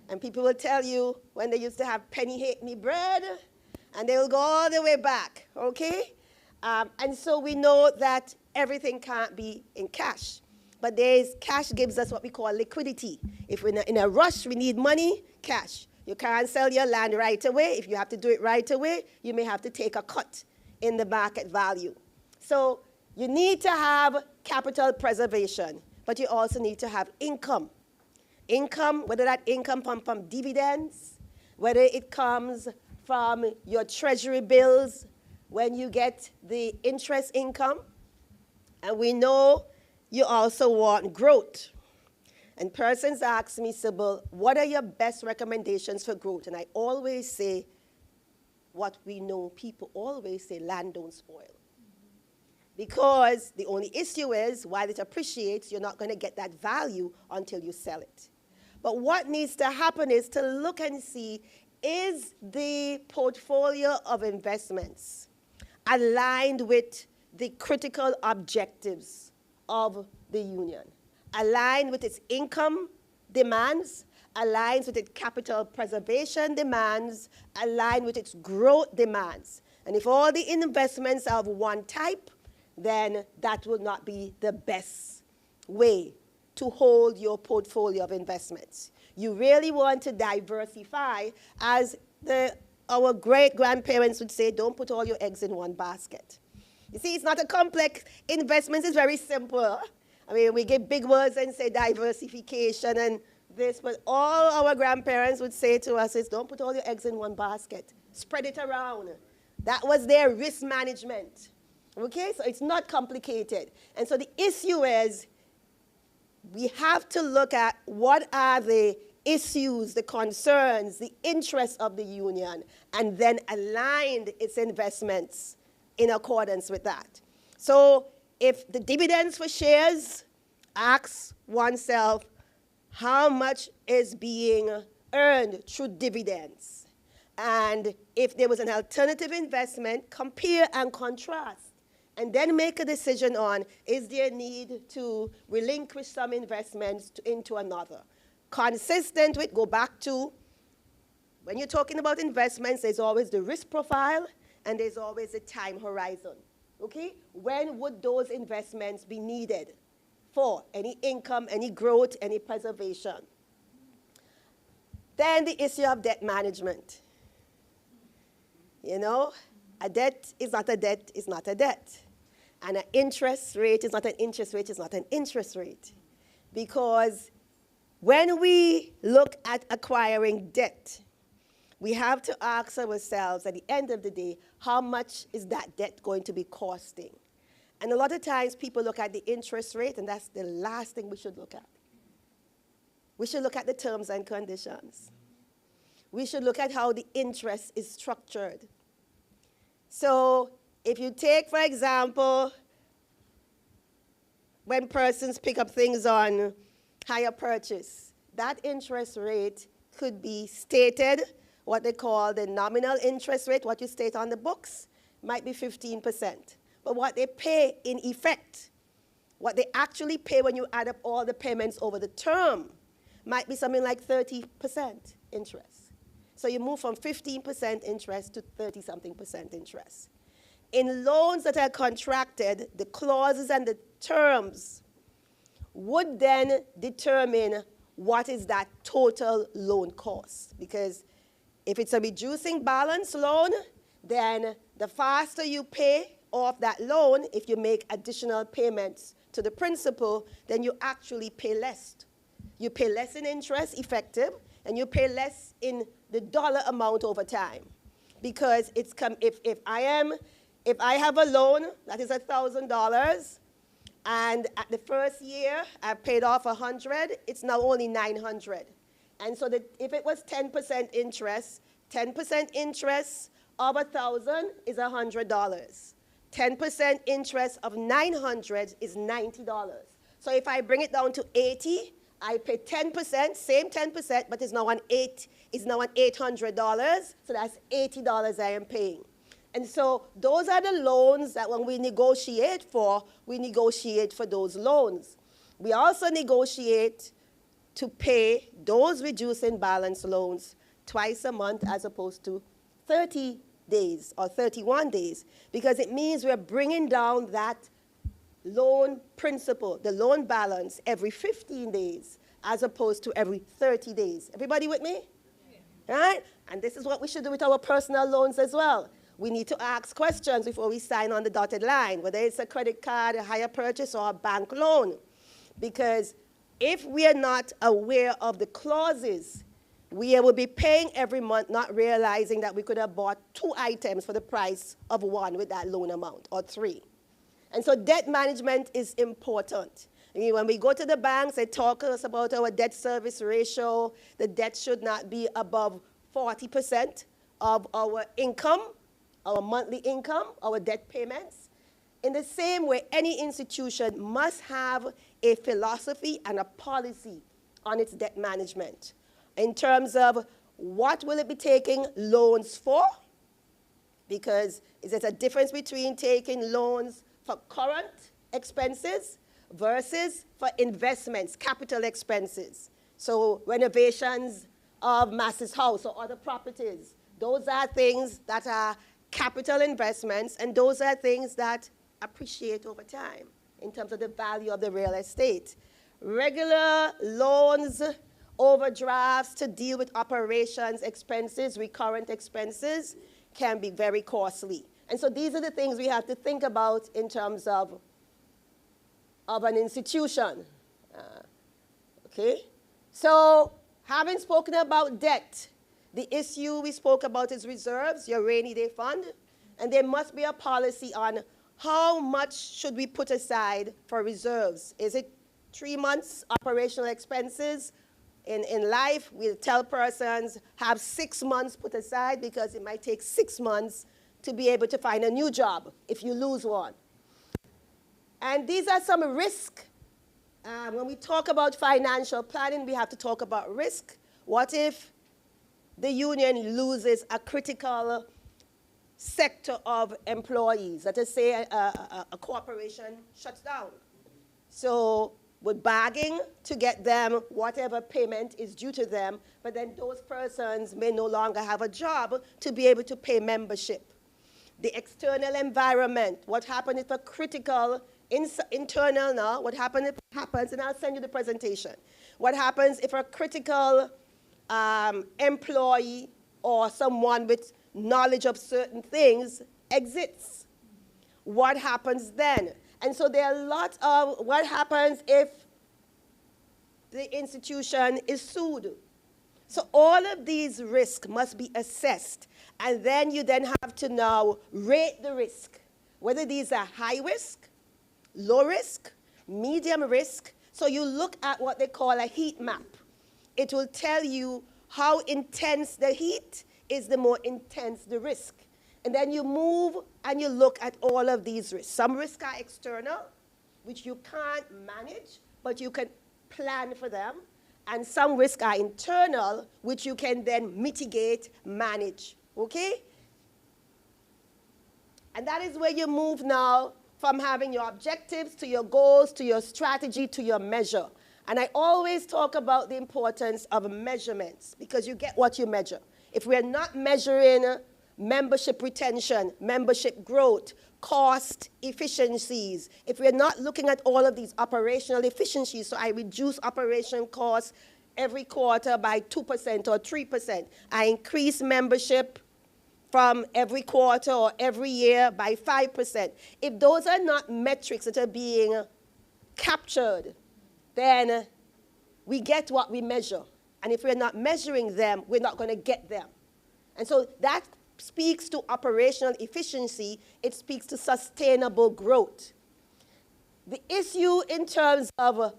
And people will tell you when they used to have penny halfpenny bread, and they will go all the way back, okay? And so we know that everything can't be in cash. But cash gives us what we call liquidity. If we're in a rush, we need money, cash. You can't sell your land right away. If you have to do it right away, you may have to take a cut in the market value. So you need to have capital preservation, but you also need to have income. Income, whether that income comes from dividends, whether it comes from your treasury bills, when you get the interest income. And we know you also want growth. And persons ask me, Sybil, what are your best recommendations for growth? And I always say what we know people always say, land don't spoil. Because the only issue is, while it appreciates, you're not going to get that value until you sell it. But what needs to happen is to look and see, is the portfolio of investments aligned with the critical objectives of the union, aligned with its income demands, aligns with its capital preservation demands, aligned with its growth demands. And if all the investments are of one type, then that will not be the best way to hold your portfolio of investments. You really want to diversify, as our great-grandparents would say, don't put all your eggs in one basket. You see, it's not a complex investment, it's very simple. I mean, we give big words and say diversification and this, but all our grandparents would say to us is, don't put all your eggs in one basket. Spread it around. That was their risk management. Okay, so it's not complicated. And so the issue is, we have to look at what are the issues, the concerns, the interests of the union, and then align its investments in accordance with that. So if the dividends for shares, ask oneself, how much is being earned through dividends? And if there was an alternative investment, compare and contrast and then make a decision on, is there a need to relinquish some investments into another? Consistent with, go back to, when you're talking about investments, there's always the risk profile and there's always a time horizon. Okay? When would those investments be needed for any income, any growth, any preservation? Then the issue of debt management. You know, a debt is not a debt, is not a debt. And an interest rate is not an interest rate, is not an interest rate. Because when we look at acquiring debt, we have to ask ourselves at the end of the day, how much is that debt going to be costing? And a lot of times people look at the interest rate, and that's the last thing we should look at. We should look at the terms and conditions. We should look at how the interest is structured. So if you take, for example, when persons pick up things on hire purchase, that interest rate could be stated, what they call the nominal interest rate, what you state on the books, might be 15%. But what they pay in effect, what they actually pay when you add up all the payments over the term, might be something like 30% interest. So you move from 15% interest to 30-something% interest. In loans that are contracted, the clauses and the terms would then determine what is that total loan cost. Because if it's a reducing balance loan, then the faster you pay off that loan, if you make additional payments to the principal, then you actually pay less. You pay less in interest effective, and you pay less in the dollar amount over time. Because it's if I have a loan that is $1,000, and at the first year I've paid off 100, it's now only 900. And so that if it was 10% interest, 10% interest of 1,000 is $100. 10% interest of 900 is $90. So if I bring it down to 80, I pay 10%, same 10%, but it's now $800. So that's $80 I am paying. And so those are the loans that when we negotiate for those loans. We also negotiate to pay those reducing balance loans twice a month as opposed to 30 days or 31 days, because it means we're bringing down that loan principal, the loan balance, every 15 days as opposed to every 30 days. Everybody with me? Yeah. Right? And this is what we should do with our personal loans as well. We need to ask questions before we sign on the dotted line, whether it's a credit card, a hire purchase, or a bank loan. Because if we are not aware of the clauses, we will be paying every month, not realizing that we could have bought 2 items for the price of 1 with that loan amount, or 3. And so debt management is important. I mean, when we go to the banks, they talk to us about our debt service ratio. The debt should not be above 40% of our income, our monthly income, our debt payments. In the same way, any institution must have a philosophy and a policy on its debt management in terms of what will it be taking loans for, because there's a difference between taking loans for current expenses versus for investments, capital expenses. So renovations of Mass's house or other properties, those are things that are capital investments, and those are things that appreciate over time in terms of the value of the real estate. Regular loans, overdrafts to deal with operations expenses, recurrent expenses, can be very costly. And so these are the things we have to think about in terms of an institution. Okay? So having spoken about debt, the issue we spoke about is reserves, your rainy day fund, and there must be a policy on how much should we put aside for reserves. Is it 3 months operational expenses? In life, we'll tell persons have 6 months put aside because it might take 6 months to be able to find a new job if you lose one. And these are some risks. When we talk about financial planning, we have to talk about risk. What if the union loses a critical sector of employees. Let us say a corporation shuts down. So we're bargaining to get them whatever payment is due to them, but then those persons may no longer have a job to be able to pay membership. The external environment, what happens if a critical, internal now, what happens, and I'll send you the presentation. What happens if a critical employee or someone with knowledge of certain things exits? What happens then? And so there are lots of what happens if the institution is sued. So all of these risks must be assessed. And then you then have to now rate the risk, whether these are high risk, low risk, medium risk. So you look at what they call a heat map. It will tell you how intense the heat is, the more intense the risk. And then you move and you look at all of these risks. Some risks are external, which you can't manage, but you can plan for them. And some risks are internal, which you can then mitigate, manage. Okay? And that is where you move now from having your objectives to your goals, to your strategy, to your measure. And I always talk about the importance of measurements, because you get what you measure. If we're not measuring membership retention, membership growth, cost efficiencies, if we're not looking at all of these operational efficiencies, so I reduce operation costs every quarter by 2% or 3%, I increase membership from every quarter or every year by 5%. If those are not metrics that are being captured, then we get what we measure. And if we're not measuring them, we're not going to get them. And so that speaks to operational efficiency. It speaks to sustainable growth. The issue in terms of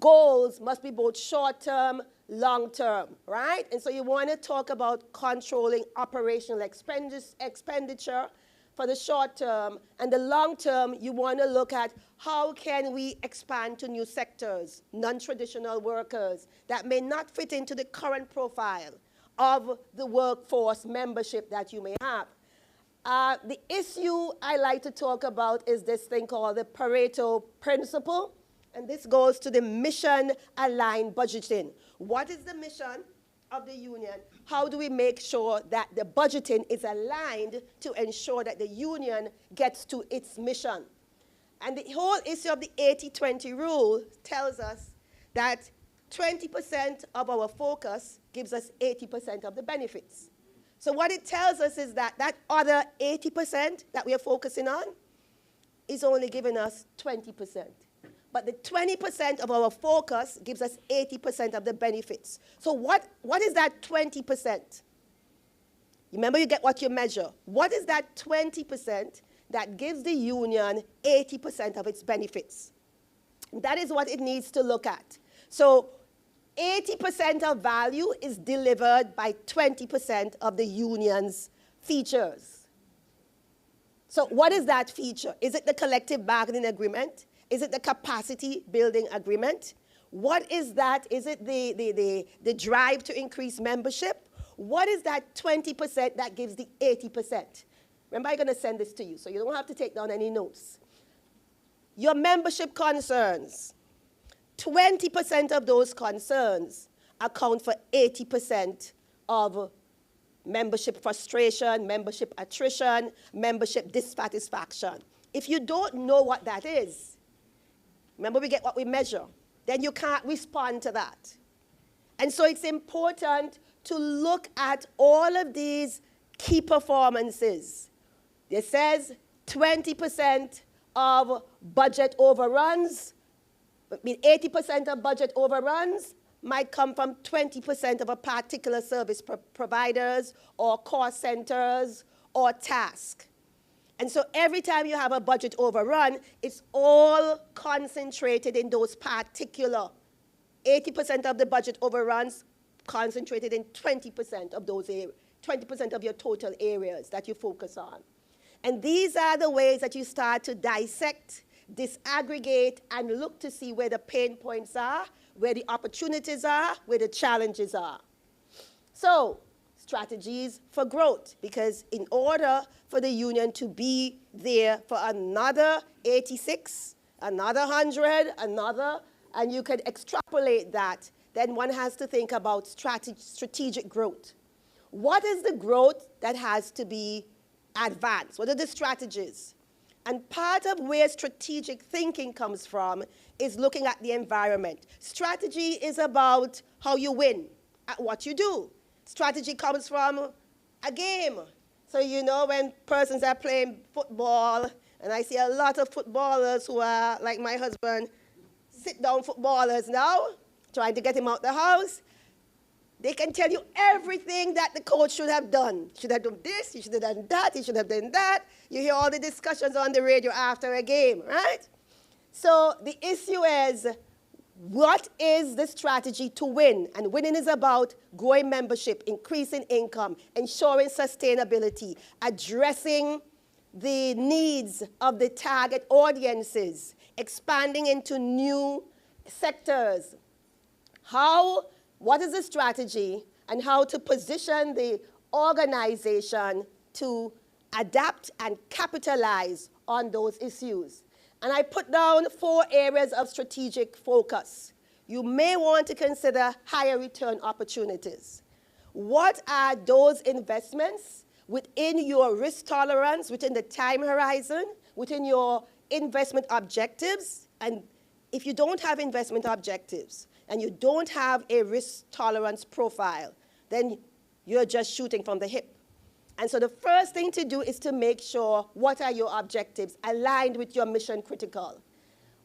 goals must be both short-term, long-term, right? And so you want to talk about controlling operational expenditure for the short term, and the long term, you want to look at how can we expand to new sectors, non-traditional workers that may not fit into the current profile of the workforce membership that you may have. The issue I like to talk about is this thing called the Pareto principle, and this goes to the mission-aligned budgeting. What is the mission of the union? How do we make sure that the budgeting is aligned to ensure that the union gets to its mission? And the whole issue of the 80-20 rule tells us that 20% of our focus gives us 80% of the benefits. So what it tells us is that that other 80% that we are focusing on is only giving us 20%. But the 20% of our focus gives us 80% of the benefits. So what is that 20%? Remember, you get what you measure. What is that 20% that gives the union 80% of its benefits? That is what it needs to look at. So 80% of value is delivered by 20% of the union's features. So what is that feature? Is it the collective bargaining agreement? Is it the capacity building agreement? What is that? Is it the drive to increase membership? What is that 20% that gives the 80%? Remember, I'm going to send this to you, so you don't have to take down any notes. Your membership concerns. 20% of those concerns account for 80% of membership frustration, membership attrition, membership dissatisfaction. If you don't know what that is, remember, we get what we measure, then you can't respond to that. And so it's important to look at all of these key performances. It says 20% of budget overruns. I mean, 80% of budget overruns might come from 20% of a particular service providers or cost centers or task. And so every time you have a budget overrun, it's all concentrated in those particular 80% of the budget overruns concentrated in 20% of those 20% of your total areas that you focus on. And these are the ways that you start to dissect, disaggregate, and look to see where the pain points are, where the opportunities are, where the challenges are. So strategies for growth, because in order for the union to be there for another 86, another 100, another, and you can extrapolate that, then one has to think about strategic growth. What is the growth that has to be advanced? What are the strategies? And part of where strategic thinking comes from is looking at the environment. Strategy is about how you win at what you do. Strategy comes from a game. So you know when persons are playing football, and I see a lot of footballers who are, like my husband, sit-down footballers now, trying to get him out the house, they can tell you everything that the coach should have done. Should have done this, he should have done that, he should have done that. You hear all the discussions on the radio after a game, right? So the issue is, what is the strategy to win? And winning is about growing membership, increasing income, ensuring sustainability, addressing the needs of the target audiences, expanding into new sectors. What is the strategy, and how to position the organization to adapt and capitalize on those issues. And I put down 4 areas of strategic focus. You may want to consider higher return opportunities. What are those investments within your risk tolerance, within the time horizon, within your investment objectives? And if you don't have investment objectives, and you don't have a risk tolerance profile, then you're just shooting from the hip. And so the first thing to do is to make sure what are your objectives aligned with your mission critical.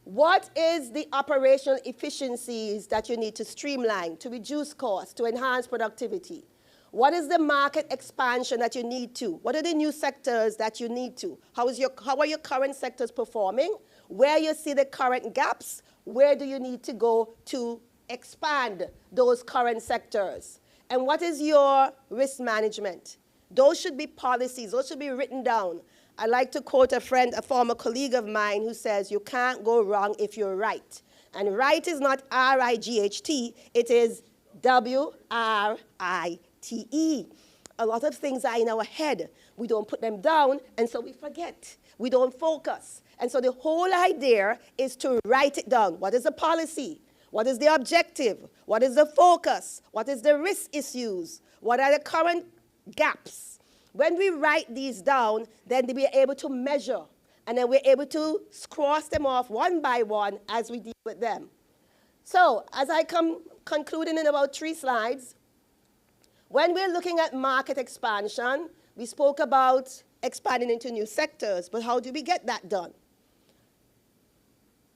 What is the operational efficiencies that you need to streamline, to reduce costs, to enhance productivity? What is the market expansion that you need to? What are the new sectors that you need to? How are your current sectors performing? Where you see the current gaps, where do you need to go to expand those current sectors? And what is your risk management? Those should be policies. Those should be written down. I like to quote a friend, a former colleague of mine, who says, you can't go wrong if you're right. And right is not R-I-G-H-T. It is W-R-I-T-E. A lot of things are in our head. We don't put them down, and so we forget. We don't focus. And so the whole idea is to write it down. What is the policy? What is the objective? What is the focus? What is the risk issues? What are the current gaps? When we write these down, then we're able to measure, and then we're able to cross them off one by one as we deal with them. So as I come concluding in about 3 slides, when we're looking at market expansion, we spoke about expanding into new sectors, but how do we get that done?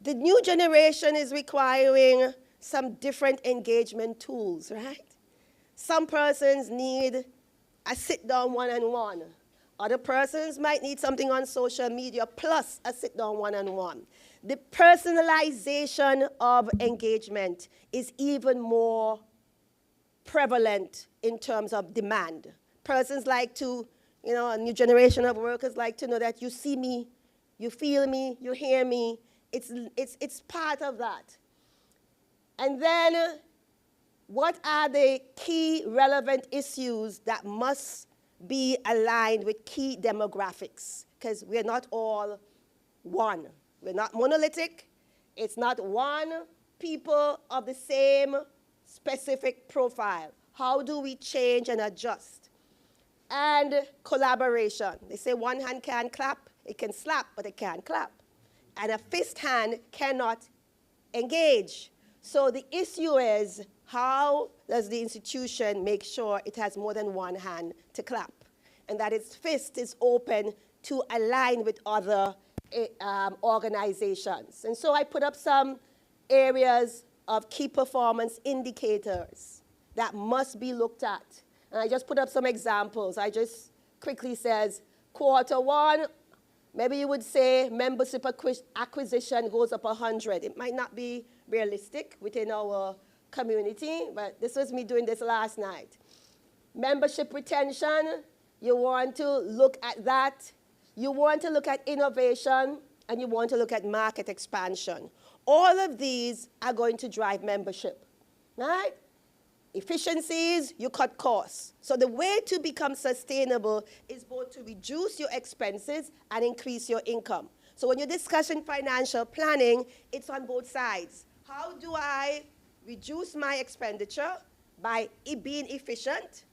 The new generation is requiring some different engagement tools, right? Some persons need a sit-down one-on-one. Other persons might need something on social media plus a sit-down one-on-one. The personalization of engagement is even more prevalent in terms of demand. Persons like to, a new generation of workers like to know that you see me, you feel me, you hear me. It's part of that. And then, what are the key relevant issues that must be aligned with key demographics? Because we're not all one. We're not monolithic. It's not one people of the same specific profile. How do we change and adjust? And collaboration. They say one hand can clap, it can slap, but it can't clap. And a fist hand cannot engage. So the issue is, how does the institution make sure it has more than one hand to clap? And that its fist is open to align with other organizations. And so I put up some areas of key performance indicators that must be looked at. And I just put up some examples. I just quickly says, Q1, maybe you would say membership acquisition goes up 100. It might not be realistic within our community, but this was me doing this last night. Membership retention, you want to look at that. You want to look at innovation, and you want to look at market expansion. All of these are going to drive membership, right? efficiencies, you cut costs. So the way to become sustainable is both to reduce your expenses and increase your income. So when you're discussing financial planning, it's on both sides. How do I reduce my expenditure by being efficient,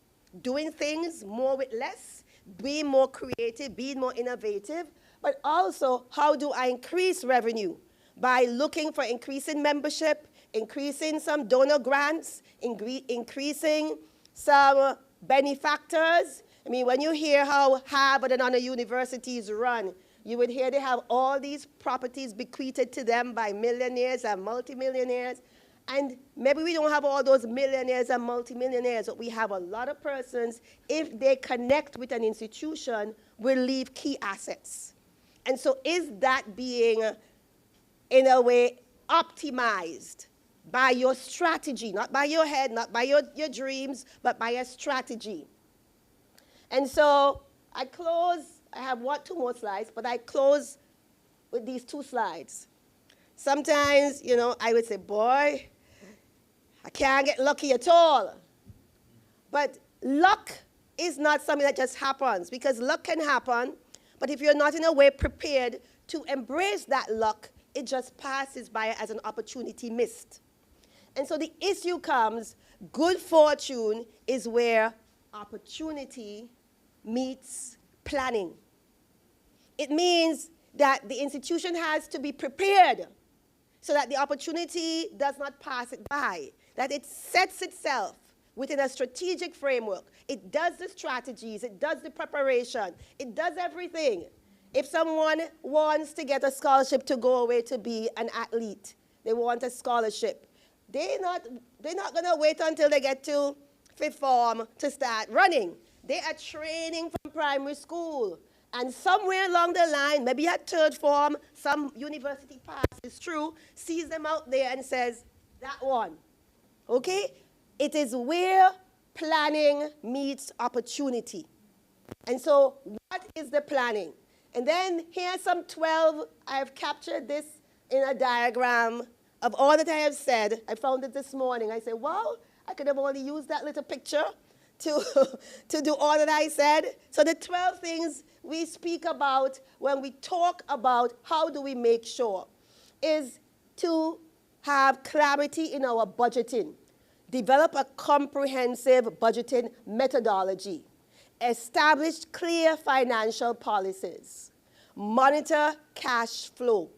doing things more with less, being more creative, being more innovative, but also how do I increase revenue by looking for increasing membership, increasing some donor grants, increasing some benefactors. I mean, when you hear how Harvard and other universities run, you would hear they have all these properties bequeathed to them by millionaires and multimillionaires. And maybe we don't have all those millionaires and multimillionaires, but we have a lot of persons, if they connect with an institution, will leave key assets. And so is that being, in a way, optimized by your strategy, not by your head, not by your dreams, but by a strategy? And so I close, I have two more slides, but I close with these 2 slides. Sometimes, you know, I would say, boy, I can't get lucky at all. But luck is not something that just happens, because luck can happen, but if you're not in a way prepared to embrace that luck, it just passes by as an opportunity missed. And so the issue comes, good fortune is where opportunity meets planning. It means that the institution has to be prepared so that the opportunity does not pass it by, that it sets itself within a strategic framework. It does the strategies, it does the preparation, it does everything. If someone wants to get a scholarship to go away to be an athlete, they want a scholarship, they're not going to wait until they get to 5th form to start running. They are training from primary school. And somewhere along the line, maybe at 3rd form, some university passes through, sees them out there and says, that one. Okay? It is where planning meets opportunity. And so what is the planning? And then here's some 12, I've captured this in a diagram of all that I have said. I found it this morning. I said, well, I could have only used that little picture to do all that I said. So the 12 things we speak about when we talk about how do we make sure is to have clarity in our budgeting, develop a comprehensive budgeting methodology, establish clear financial policies, monitor cash flow.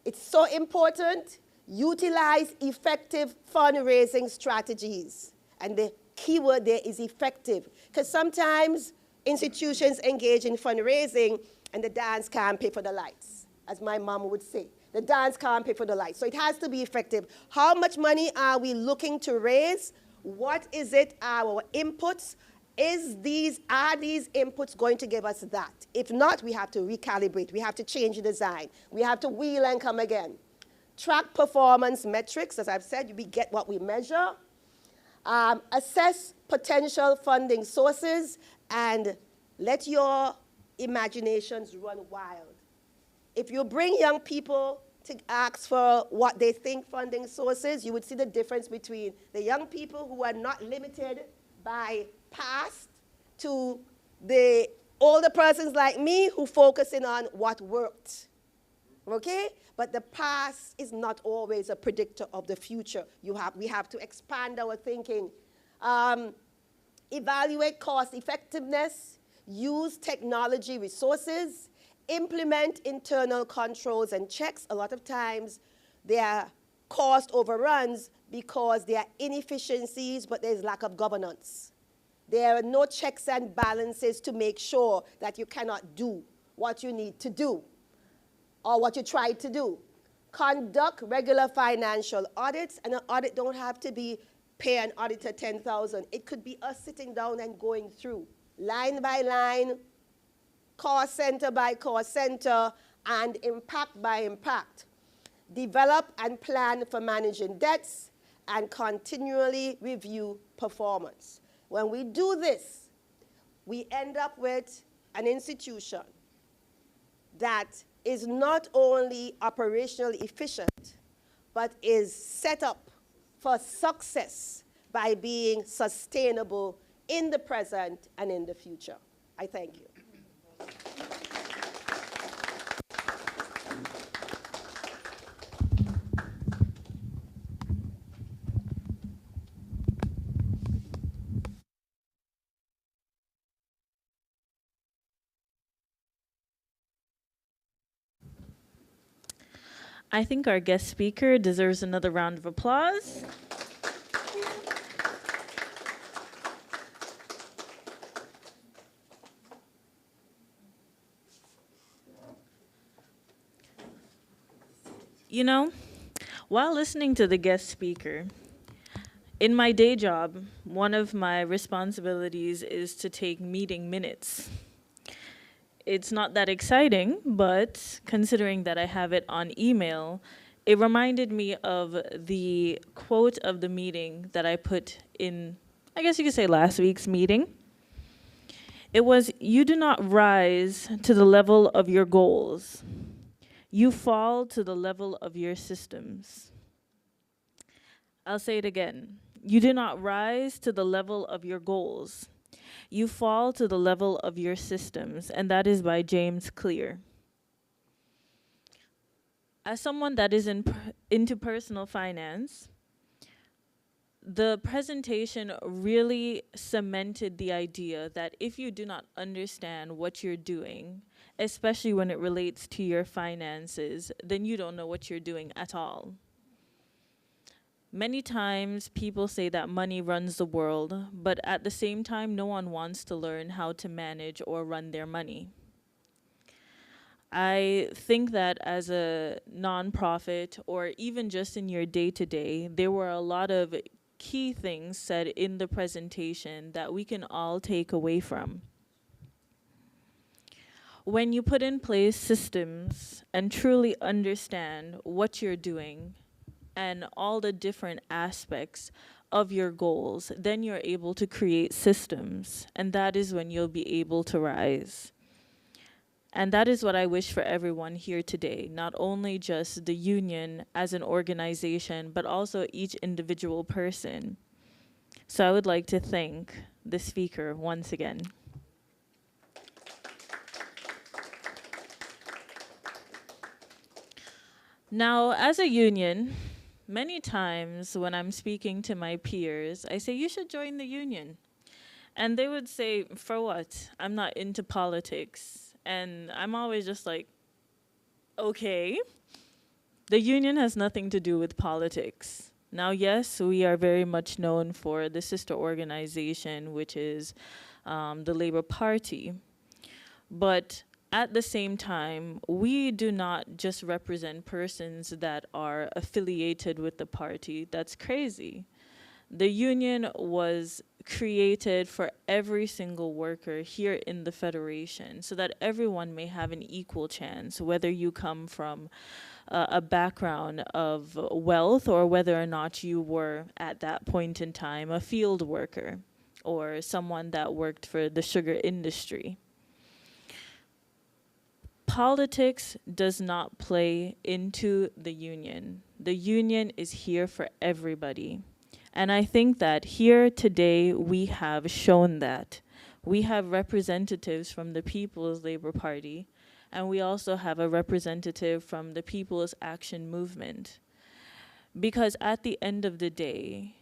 It's so important. Utilize effective fundraising strategies. And the key word there is effective, because sometimes institutions engage in fundraising and the dance can't pay for the lights, as my mom would say. The dance can't pay for the lights. So it has to be effective. How much money are we looking to raise? What is it, our inputs? Are these inputs going to give us that? If not, we have to recalibrate. We have to change the design. We have to wheel and come again. Track performance metrics. As I've said, we get what we measure. Assess potential funding sources and let your imaginations run wild. If you bring young people to ask for what they think funding sources, you would see the difference between the young people who are not limited by past to the older persons like me who focus in on what worked. Okay? But the past is not always a predictor of the future. We have to expand our thinking. Evaluate cost effectiveness, use technology resources, implement internal controls and checks. A lot of times there are cost overruns because there are inefficiencies, but there's lack of governance. There are no checks and balances to make sure that you cannot do what you need to do or what you tried to do. Conduct regular financial audits, and an audit don't have to be pay an auditor $10,000. It could be us sitting down and going through line by line, cost center by cost center, and impact by impact. Develop and plan for managing debts, and continually review performance. When we do this, we end up with an institution that is not only operationally efficient, but is set up for success by being sustainable in the present and in the future. I thank you. I think our guest speaker deserves another round of applause. You know, while listening to the guest speaker, in my day job, one of my responsibilities is to take meeting minutes. It's not that exciting, but considering that I have it on email, it reminded me of the quote of the meeting that I put in, I guess you could say, last week's meeting. It was, "You do not rise to the level of your goals. You fall to the level of your systems." I'll say it again. You do not rise to the level of your goals. You fall to the level of your systems, and that is by James Clear. As someone that is into personal finance, the presentation really cemented the idea that if you do not understand what you're doing, especially when it relates to your finances, then you don't know what you're doing at all. Many times people say that money runs the world, but at the same time, no one wants to learn how to manage or run their money. I think that as a nonprofit, or even just in your day-to-day, there were a lot of key things said in the presentation that we can all take away from. When you put in place systems and truly understand what you're doing and all the different aspects of your goals, then you're able to create systems, and that is when you'll be able to rise. And that is what I wish for everyone here today, not only just the union as an organization, but also each individual person. So I would like to thank the speaker once again. Now, as a union, many times when I'm speaking to my peers, I say, you should join the union. And they would say, for what? I'm not into politics. And I'm always just like, okay. The union has nothing to do with politics. Now, yes, we are very much known for the sister organization, which is the Labour Party. But at the same time, we do not just represent persons that are affiliated with the party. That's crazy. The union was created for every single worker here in the Federation so that everyone may have an equal chance, whether you come from a background of wealth or whether or not you were at that point in time a field worker or someone that worked for the sugar industry. Politics does not play into the union. The union is here for everybody. And I think that here today we have shown that. We have representatives from the People's Labour Party, and we also have a representative from the People's Action Movement. Because at the end of the day,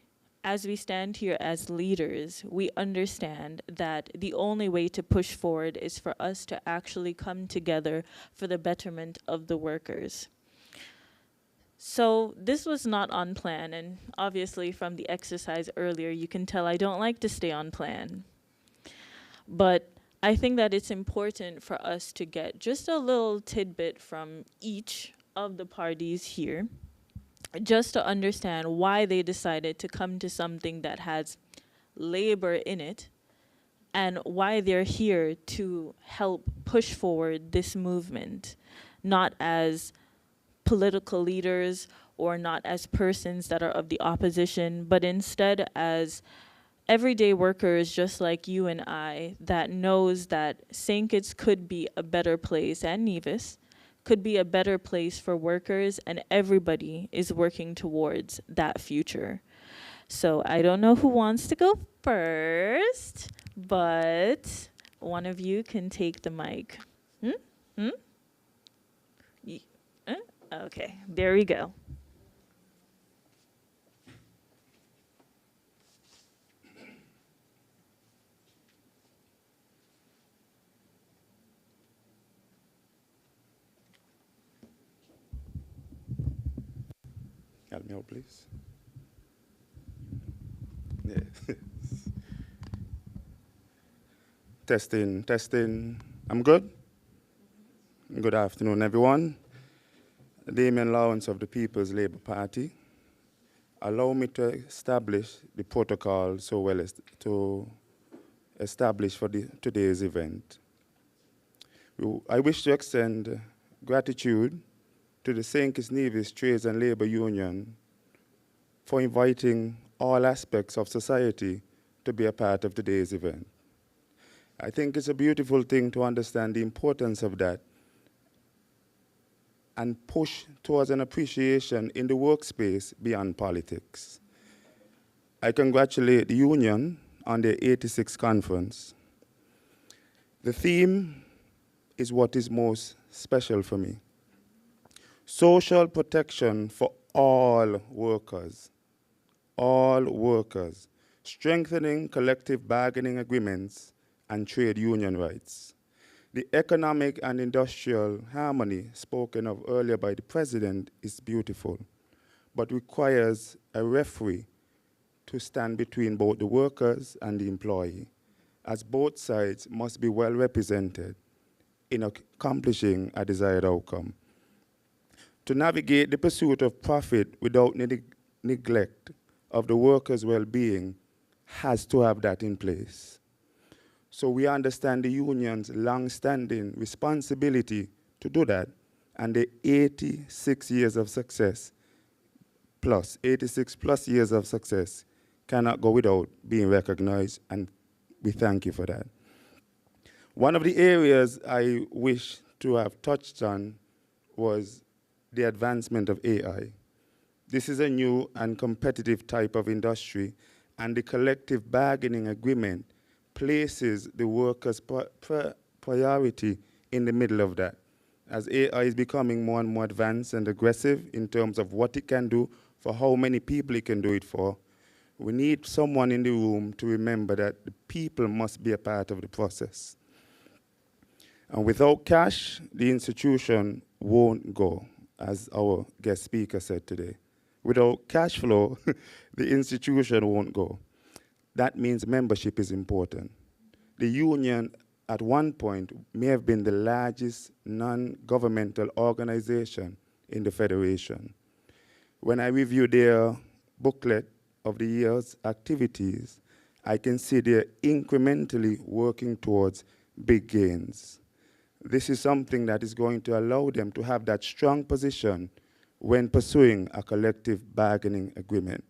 as we stand here as leaders, we understand that the only way to push forward is for us to actually come together for the betterment of the workers. So this was not on plan, and obviously from the exercise earlier, you can tell I don't like to stay on plan. But I think that it's important for us to get just a little tidbit from each of the parties here, just to understand why they decided to come to something that has labor in it, and why they're here to help push forward this movement, not as political leaders or not as persons that are of the opposition, but instead as everyday workers just like you and I that knows that St. Kitts could be a better place, and Nevis could be a better place for workers, and everybody is working towards that future. So I don't know who wants to go first, but one of you can take the mic. Hmm? Hmm? Okay, there we go. Help me out, please. Yeah. Testing, testing. I'm good? Good afternoon, everyone. Damien Lawrence of the People's Labour Party. Allow me to establish the protocol so well as to establish for today's event. I wish to extend gratitude to the St. Kitts Nevis Trades and Labour Union for inviting all aspects of society to be a part of today's event. I think it's a beautiful thing to understand the importance of that and push towards an appreciation in the workspace beyond politics. I congratulate the union on their 86th conference. The theme is what is most special for me. Social protection for all workers, strengthening collective bargaining agreements and trade union rights. The economic and industrial harmony spoken of earlier by the President is beautiful, but requires a referee to stand between both the workers and the employee, as both sides must be well represented in accomplishing a desired outcome. To navigate the pursuit of profit without neglect of the workers' well-being has to have that in place. So we understand the union's long-standing responsibility to do that, and the 86 years of success plus, 86 plus years of success cannot go without being recognized, and we thank you for that. One of the areas I wish to have touched on was the advancement of AI. This is a new and competitive type of industry, and the collective bargaining agreement places the workers' priority in the middle of that. As AI is becoming more and more advanced and aggressive in terms of what it can do, for how many people it can do it for, we need someone in the room to remember that the people must be a part of the process. And without cash, the institution won't go, as our guest speaker said today. Without cash flow, the institution won't go. That means membership is important. The union at one point may have been the largest non-governmental organization in the Federation. When I review their booklet of the year's activities, I can see they're incrementally working towards big gains. This is something that is going to allow them to have that strong position when pursuing a collective bargaining agreement.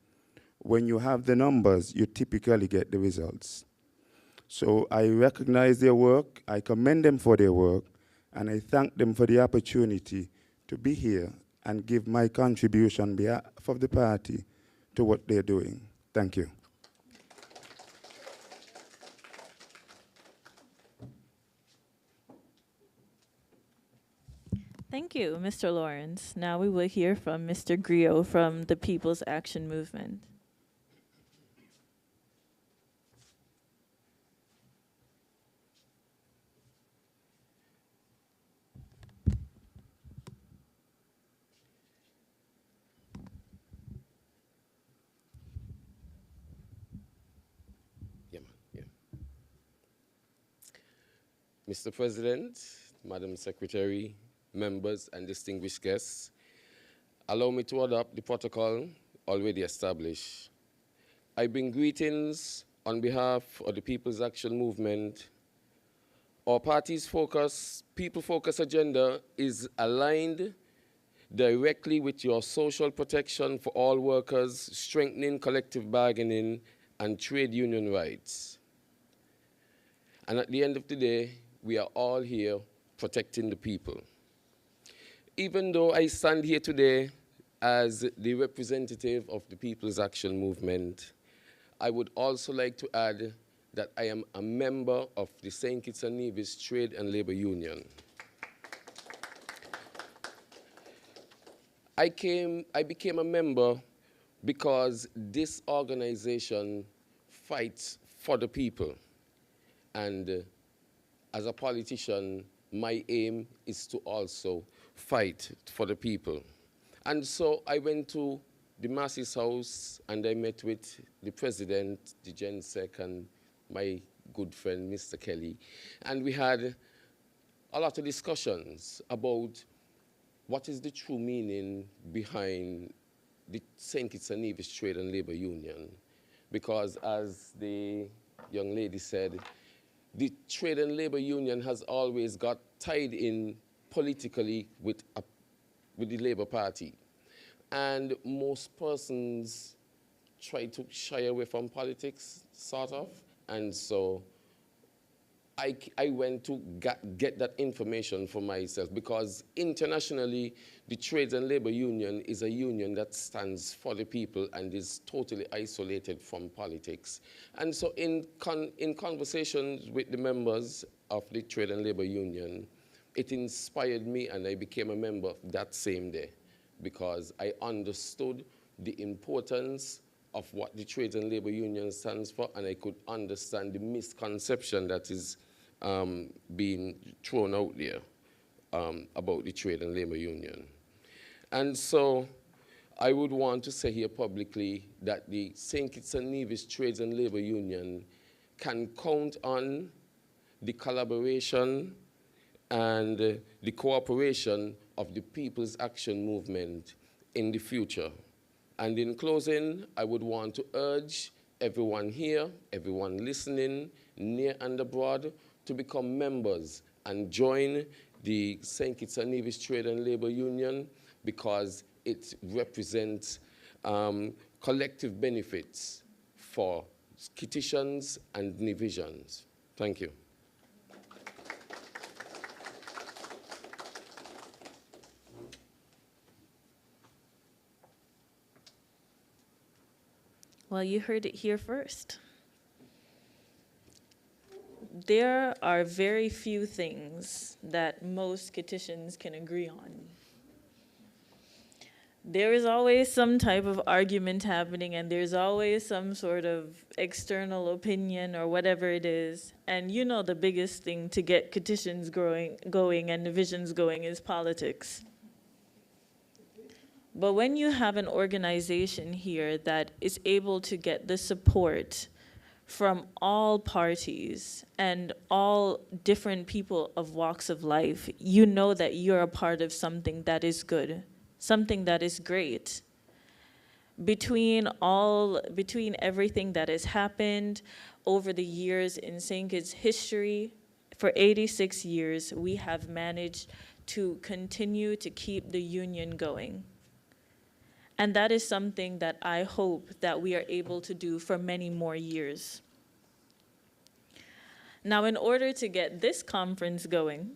When you have the numbers, you typically get the results. So I recognize their work, I commend them for their work, and I thank them for the opportunity to be here and give my contribution on behalf of the party to what they're doing. Thank you. Thank you, Mr. Lawrence. Now we will hear from Mr. Griot from the People's Action Movement. Mr. President, Madam Secretary, members, and distinguished guests, allow me to adopt the protocol already established. I bring greetings on behalf of the People's Action Movement. Our party's people-focused agenda is aligned directly with your social protection for all workers, strengthening collective bargaining, and trade union rights. And at the end of the day, we are all here protecting the people. Even though I stand here today as the representative of the People's Action Movement, I would also like to add that I am a member of the St. Kitts and Nevis Trade and Labor Union. I became a member because this organization fights for the people. And as a politician, my aim is to also fight for the people. And so I went to the Masses House and I met with the president, the GenSec, and my good friend, Mr. Kelly. And we had a lot of discussions about what is the true meaning behind the St. Kitts and Nevis Trade and Labor Union? Because as the young lady said, the Trade and Labor Union has always got tied in politically with the Labour Party. And most persons try to shy away from politics, sort of. And so I went to get that information for myself, because internationally, the Trades and Labor Union is a union that stands for the people and is totally isolated from politics. And so in conversations with the members of the Trade and Labor Union, it inspired me and I became a member that same day, because I understood the importance of what the Trades and Labor Union stands for, and I could understand the misconception that is being thrown out there about the Trade and Labor Union. And so I would want to say here publicly that the St. Kitts and Nevis Trades and Labor Union can count on the collaboration and the cooperation of the People's Action Movement in the future. And in closing, I would want to urge everyone here, everyone listening, near and abroad, to become members and join the St. Kitts and Nevis Trade and Labor Union, because it represents collective benefits for Kittitians and Nevisians. Thank you. Well, you heard it here first. There are very few things that most Kittitians can agree on. There is always some type of argument happening, and there's always some sort of external opinion or whatever it is. And you know the biggest thing to get Kittitians going and Nevisians going is politics. But when you have an organization here that is able to get the support from all parties and all different people of walks of life, you know that you're a part of something that is good, something that is great. Between everything that has happened over the years in St. Kitts history, for 86 years, we have managed to continue to keep the union going. And that is something that I hope that we are able to do for many more years. Now, in order to get this conference going,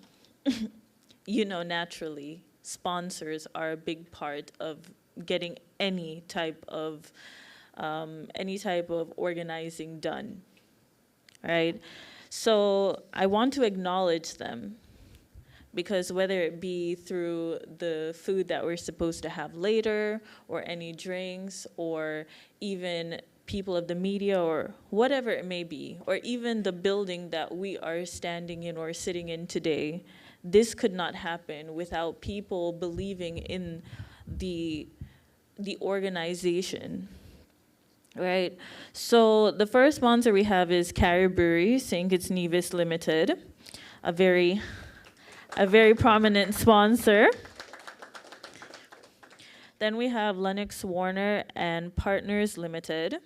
you know, naturally, sponsors are a big part of getting any type of organizing done, right? So I want to acknowledge them, because whether it be through the food that we're supposed to have later, or any drinks, or even people of the media, or whatever it may be, or even the building that we are standing in or sitting in today, this could not happen without people believing in the organization, right? So the first sponsor we have is Carrier Brewery, St. Kitts Nevis Limited, a very prominent sponsor. Then we have Lennox Warner and Partners Limited.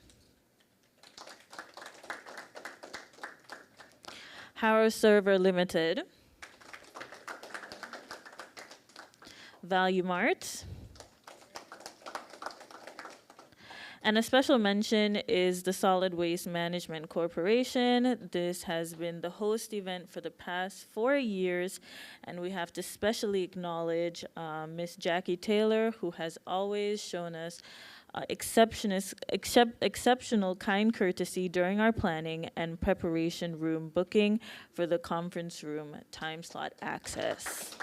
Harrow Server Limited. Value Mart. And a special mention is the Solid Waste Management Corporation. This has been the host event for the past 4 years, and we have to specially acknowledge Miss Jackie Taylor, who has always shown us exceptional kind courtesy during our planning and preparation room booking for the conference room time slot access.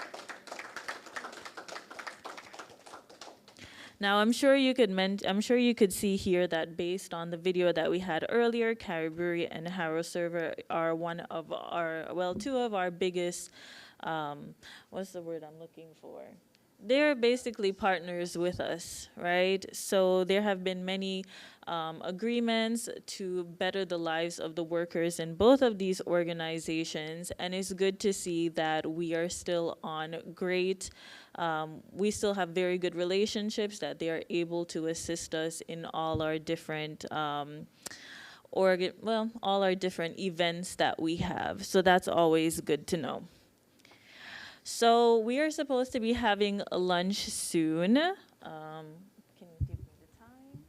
Now, I'm sure you could see here that based on the video that we had earlier, Caribou and Harrow Server are two of our biggest, what's the word I'm looking for? They're basically partners with us, right? So there have been many agreements to better the lives of the workers in both of these organizations, and it's good to see that we are still on great, we still have very good relationships, that they are able to assist us in all our different all our different events that we have. So that's always good to know. So we are supposed to be having a lunch soon. Can you give me the time?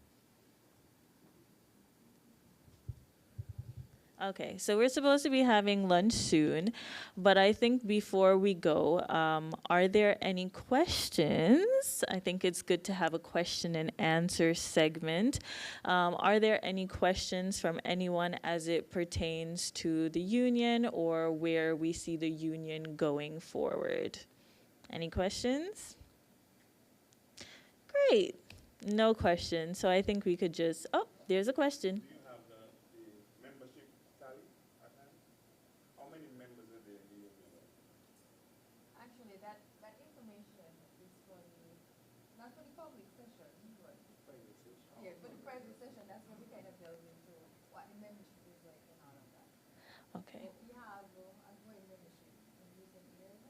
Okay, so we're supposed to be having lunch soon, but I think before we go, are there any questions? I think it's good to have a question and answer segment. Are there any questions from anyone as it pertains to the union or where we see the union going forward? Any questions? Great, no questions. So I think we could just, oh, there's a question. Actually, that information is for the, not for the public session, but yeah, for the private session, that's where we kind of delve into what the membership is like and all of that. Okay. But we have a growing membership in recent years,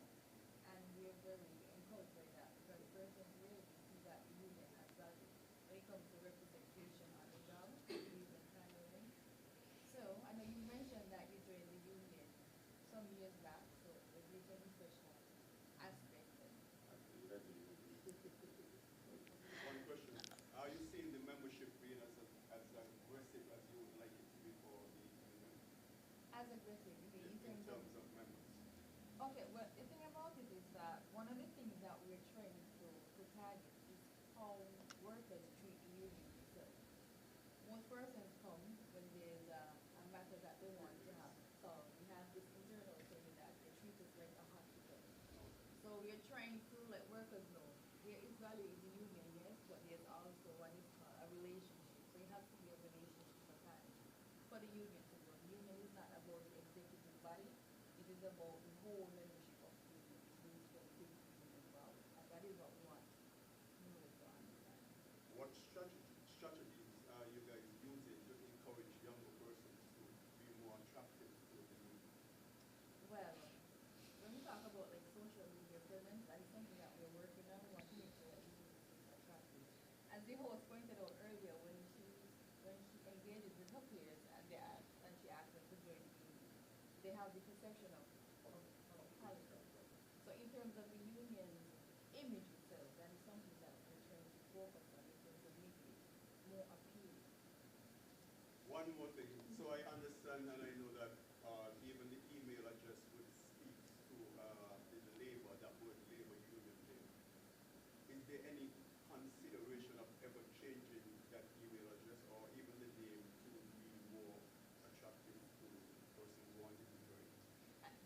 and we are very encouraged by that because the person really see that the union has value when it comes to representation on the job, even handling. So I know you mentioned that you joined the union some years back, so there's a professional aspect. One question. Are you seeing the membership being as aggressive as you would like it to be for the union? As aggressive, you mean in terms of members? Okay, well, the thing about it is that one of the things that we're trying to target is how workers treat the union itself. Most persons come when there's a matter that they want to have solved. We have this internal saying that they treat us like a hospital. So we're trying to let workers know there is value in the union, yes, but there's also what is called a relationship. So it has to be a relationship attached for the union to work. The union is not about the executive body. It is about the whole membership of the union. It's going to take the union forward. And that is what we want members to understand. What strategies are you guys using to encourage younger persons to be more attractive to the union? Well, when we talk about like social media presence, that is something that we're working on. We want to make sure that this is attractive. As the host pointed out earlier, when she engages with her peers and she asks them to join the union, they have the perception of caliber. So in terms of the union's image itself, that is something that we're trying to focus on in terms of making it more appealing. One more thing. So I understand and I know that even the email address would speak to the labor, that word labor union there. Is there any consideration of ever changing that email address or even the name to be more attractive to the person who wanted to join?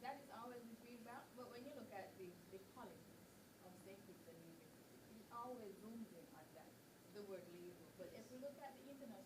That is always the feedback, but when you look at the policies of St. Kitts and Nevis, it always zooms in on that, the word labor. But if we look at the internal